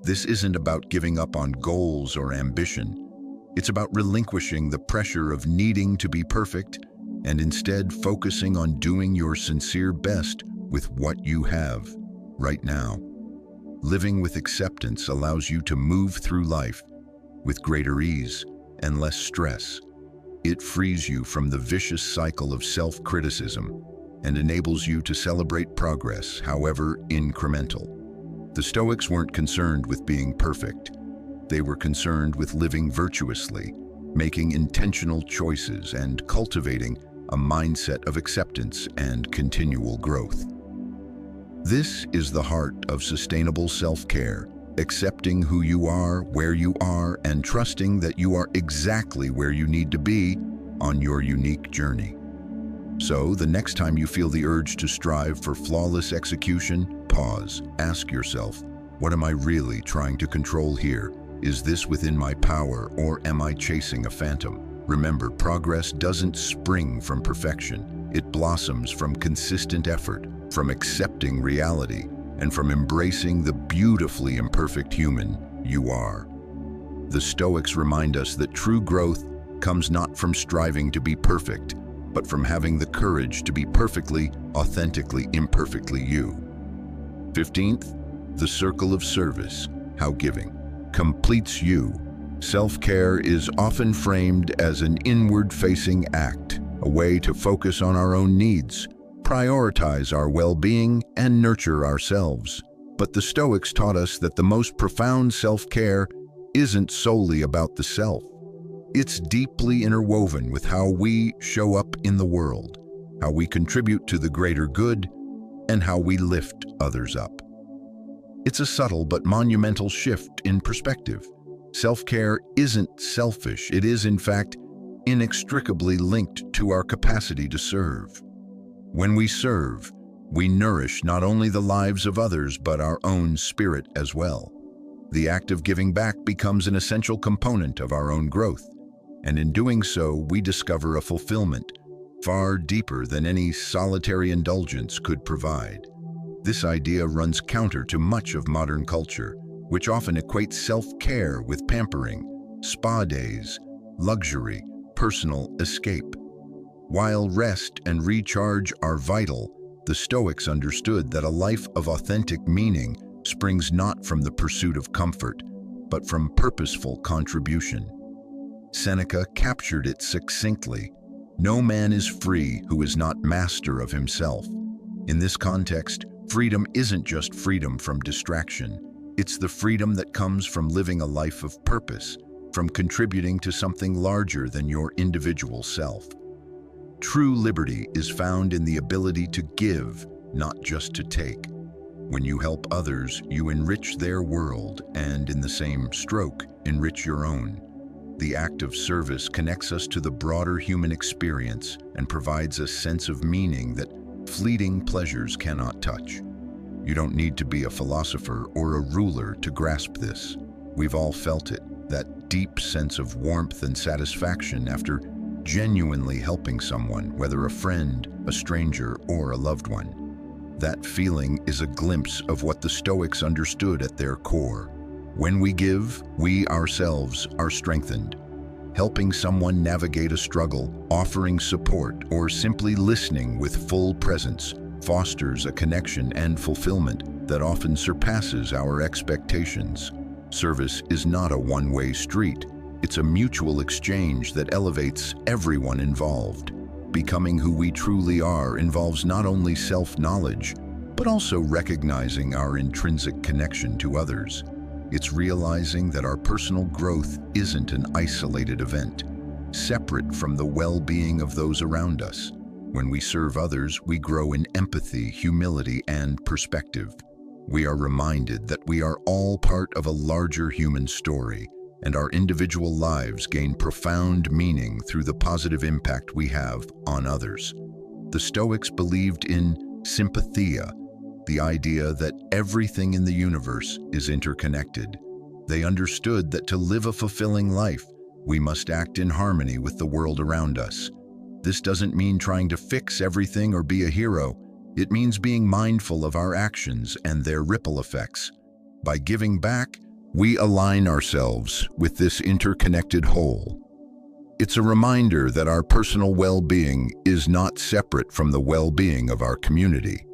S1: This isn't about giving up on goals or ambition. It's about relinquishing the pressure of needing to be perfect and instead focusing on doing your sincere best with what you have right now. Living with acceptance allows you to move through life with greater ease and less stress. It frees you from the vicious cycle of self-criticism and enables you to celebrate progress, however incremental. The Stoics weren't concerned with being perfect. They were concerned with living virtuously, making intentional choices, and cultivating a mindset of acceptance and continual growth. This is the heart of sustainable self-care, accepting who you are, where you are, and trusting that you are exactly where you need to be on your unique journey. So, the next time you feel the urge to strive for flawless execution, pause, ask yourself, what am I really trying to control here? Is this within my power, or am I chasing a phantom? Remember, progress doesn't spring from perfection. It blossoms from consistent effort, from accepting reality, and from embracing the beautifully imperfect human you are. The Stoics remind us that true growth comes not from striving to be perfect, but from having the courage to be perfectly, authentically, imperfectly you. 15th, the circle of service, how giving completes you. Self-care is often framed as an inward-facing act, a way to focus on our own needs, prioritize our well-being, and nurture ourselves. But the Stoics taught us that the most profound self-care isn't solely about the self. It's deeply interwoven with how we show up in the world, how we contribute to the greater good, and how we lift others up. It's a subtle but monumental shift in perspective. Self-care isn't selfish. It is, in fact, inextricably linked to our capacity to serve. When we serve, we nourish not only the lives of others, but our own spirit as well. The act of giving back becomes an essential component of our own growth, and in doing so, we discover a fulfillment far deeper than any solitary indulgence could provide. This idea runs counter to much of modern culture, which often equates self-care with pampering, spa days, luxury, personal escape. While rest and recharge are vital, the Stoics understood that a life of authentic meaning springs not from the pursuit of comfort, but from purposeful contribution. Seneca captured it succinctly: "No man is free who is not master of himself." In this context, freedom isn't just freedom from distraction. It's the freedom that comes from living a life of purpose, from contributing to something larger than your individual self. True liberty is found in the ability to give, not just to take. When you help others, you enrich their world and, in the same stroke, enrich your own. The act of service connects us to the broader human experience and provides a sense of meaning that fleeting pleasures cannot touch. You don't need to be a philosopher or a ruler to grasp this. We've all felt it, that deep sense of warmth and satisfaction after genuinely helping someone, whether a friend, a stranger, or a loved one. That feeling is a glimpse of what the Stoics understood at their core. When we give, we ourselves are strengthened. Helping someone navigate a struggle, offering support, or simply listening with full presence fosters a connection and fulfillment that often surpasses our expectations. Service is not a one-way street. It's a mutual exchange that elevates everyone involved. Becoming who we truly are involves not only self-knowledge, but also recognizing our intrinsic connection to others. It's realizing that our personal growth isn't an isolated event, separate from the well-being of those around us. When we serve others, we grow in empathy, humility, and perspective. We are reminded that we are all part of a larger human story, and our individual lives gain profound meaning through the positive impact we have on others. The Stoics believed in sympathia, the idea that everything in the universe is interconnected. They understood that to live a fulfilling life, we must act in harmony with the world around us. This doesn't mean trying to fix everything or be a hero. It means being mindful of our actions and their ripple effects. By giving back, we align ourselves with this interconnected whole. It's a reminder that our personal well-being is not separate from the well-being of our community.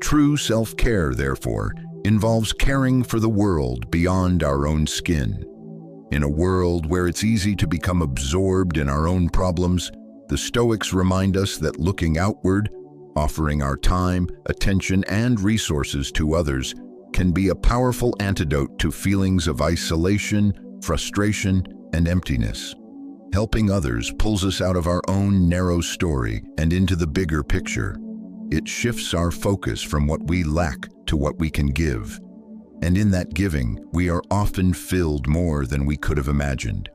S1: True self-care, therefore, involves caring for the world beyond our own skin. In a world where it's easy to become absorbed in our own problems, the Stoics remind us that looking outward, offering our time, attention, and resources to others can be a powerful antidote to feelings of isolation, frustration, and emptiness. Helping others pulls us out of our own narrow story and into the bigger picture. It shifts our focus from what we lack to what we can give. And in that giving, we are often filled more than we could have imagined.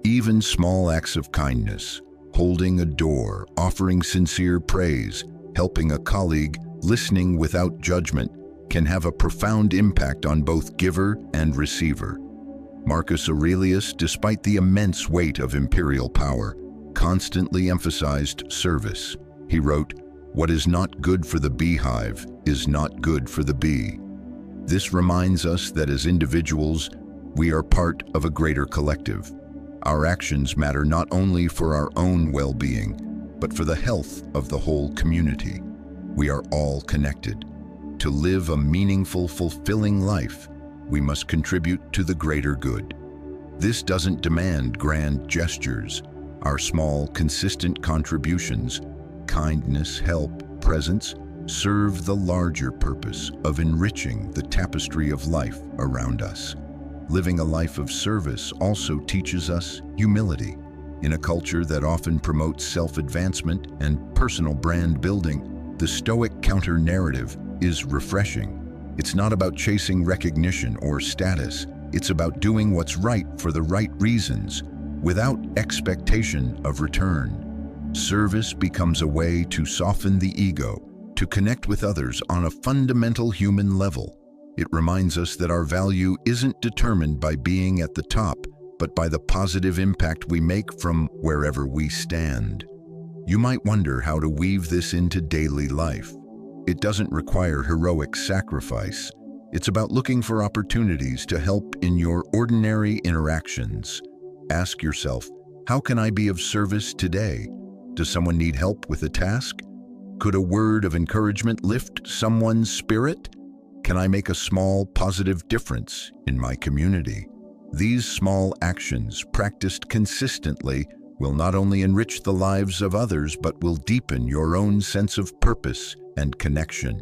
S1: Even small acts of kindness, holding a door, offering sincere praise, helping a colleague, listening without judgment, can have a profound impact on both giver and receiver. Marcus Aurelius, despite the immense weight of imperial power, constantly emphasized service. He wrote, "What is not good for the beehive is not good for the bee." This reminds us that as individuals, we are part of a greater collective. Our actions matter not only for our own well-being, but for the health of the whole community. We are all connected. To live a meaningful, fulfilling life, we must contribute to the greater good. This doesn't demand grand gestures. Our small, consistent contributions, kindness, help, presence, serve the larger purpose of enriching the tapestry of life around us. Living a life of service also teaches us humility. In a culture that often promotes self-advancement and personal brand building, the Stoic counter-narrative is refreshing. It's not about chasing recognition or status. It's about doing what's right for the right reasons, without expectation of return. Service becomes a way to soften the ego, to connect with others on a fundamental human level. It reminds us that our value isn't determined by being at the top, but by the positive impact we make from wherever we stand. You might wonder how to weave this into daily life. It doesn't require heroic sacrifice. It's about looking for opportunities to help in your ordinary interactions. Ask yourself, how can I be of service today? Does someone need help with a task? Could a word of encouragement lift someone's spirit? Can I make a small positive difference in my community? These small actions, practiced consistently, will not only enrich the lives of others, but will deepen your own sense of purpose and connection.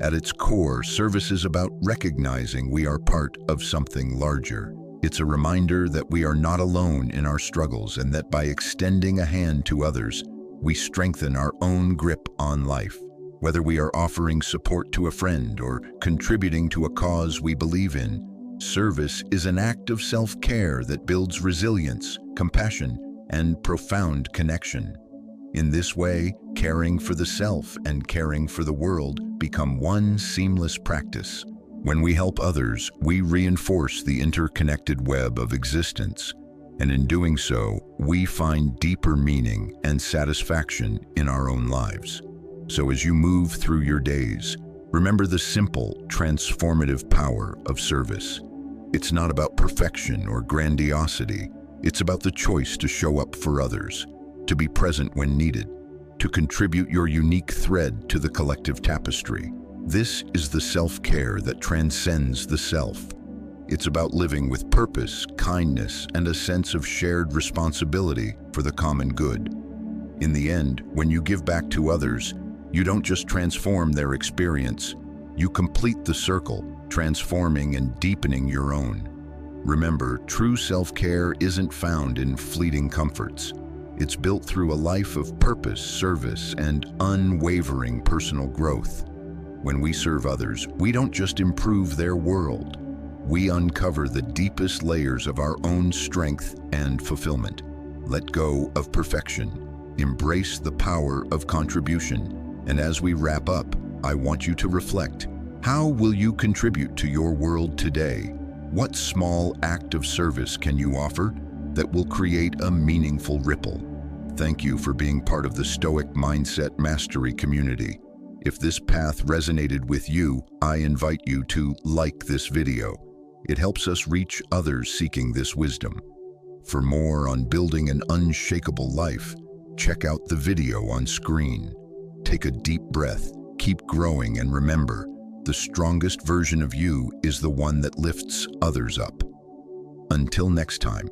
S1: At its core, service is about recognizing we are part of something larger. It's a reminder that we are not alone in our struggles and that by extending a hand to others, we strengthen our own grip on life. Whether we are offering support to a friend or contributing to a cause we believe in, service is an act of self-care that builds resilience, compassion, and profound connection. In this way, caring for the self and caring for the world become one seamless practice. When we help others, we reinforce the interconnected web of existence, and in doing so, we find deeper meaning and satisfaction in our own lives. So as you move through your days, remember the simple, transformative power of service. It's not about perfection or grandiosity. It's about the choice to show up for others, to be present when needed, to contribute your unique thread to the collective tapestry. This is the self-care that transcends the self. It's about living with purpose, kindness, and a sense of shared responsibility for the common good. In the end, when you give back to others, you don't just transform their experience, you complete the circle, transforming and deepening your own. Remember, true self-care isn't found in fleeting comforts. It's built through a life of purpose, service, and unwavering personal growth. When we serve others, we don't just improve their world. We uncover the deepest layers of our own strength and fulfillment. Let go of perfection. Embrace the power of contribution. And as we wrap up, I want you to reflect. How will you contribute to your world today? What small act of service can you offer that will create a meaningful ripple? Thank you for being part of the Stoic Mindset Mastery community. If this path resonated with you, I invite you to like this video. It helps us reach others seeking this wisdom. For more on building an unshakable life, check out the video on screen. Take a deep breath, keep growing, and remember, the strongest version of you is the one that lifts others up. Until next time.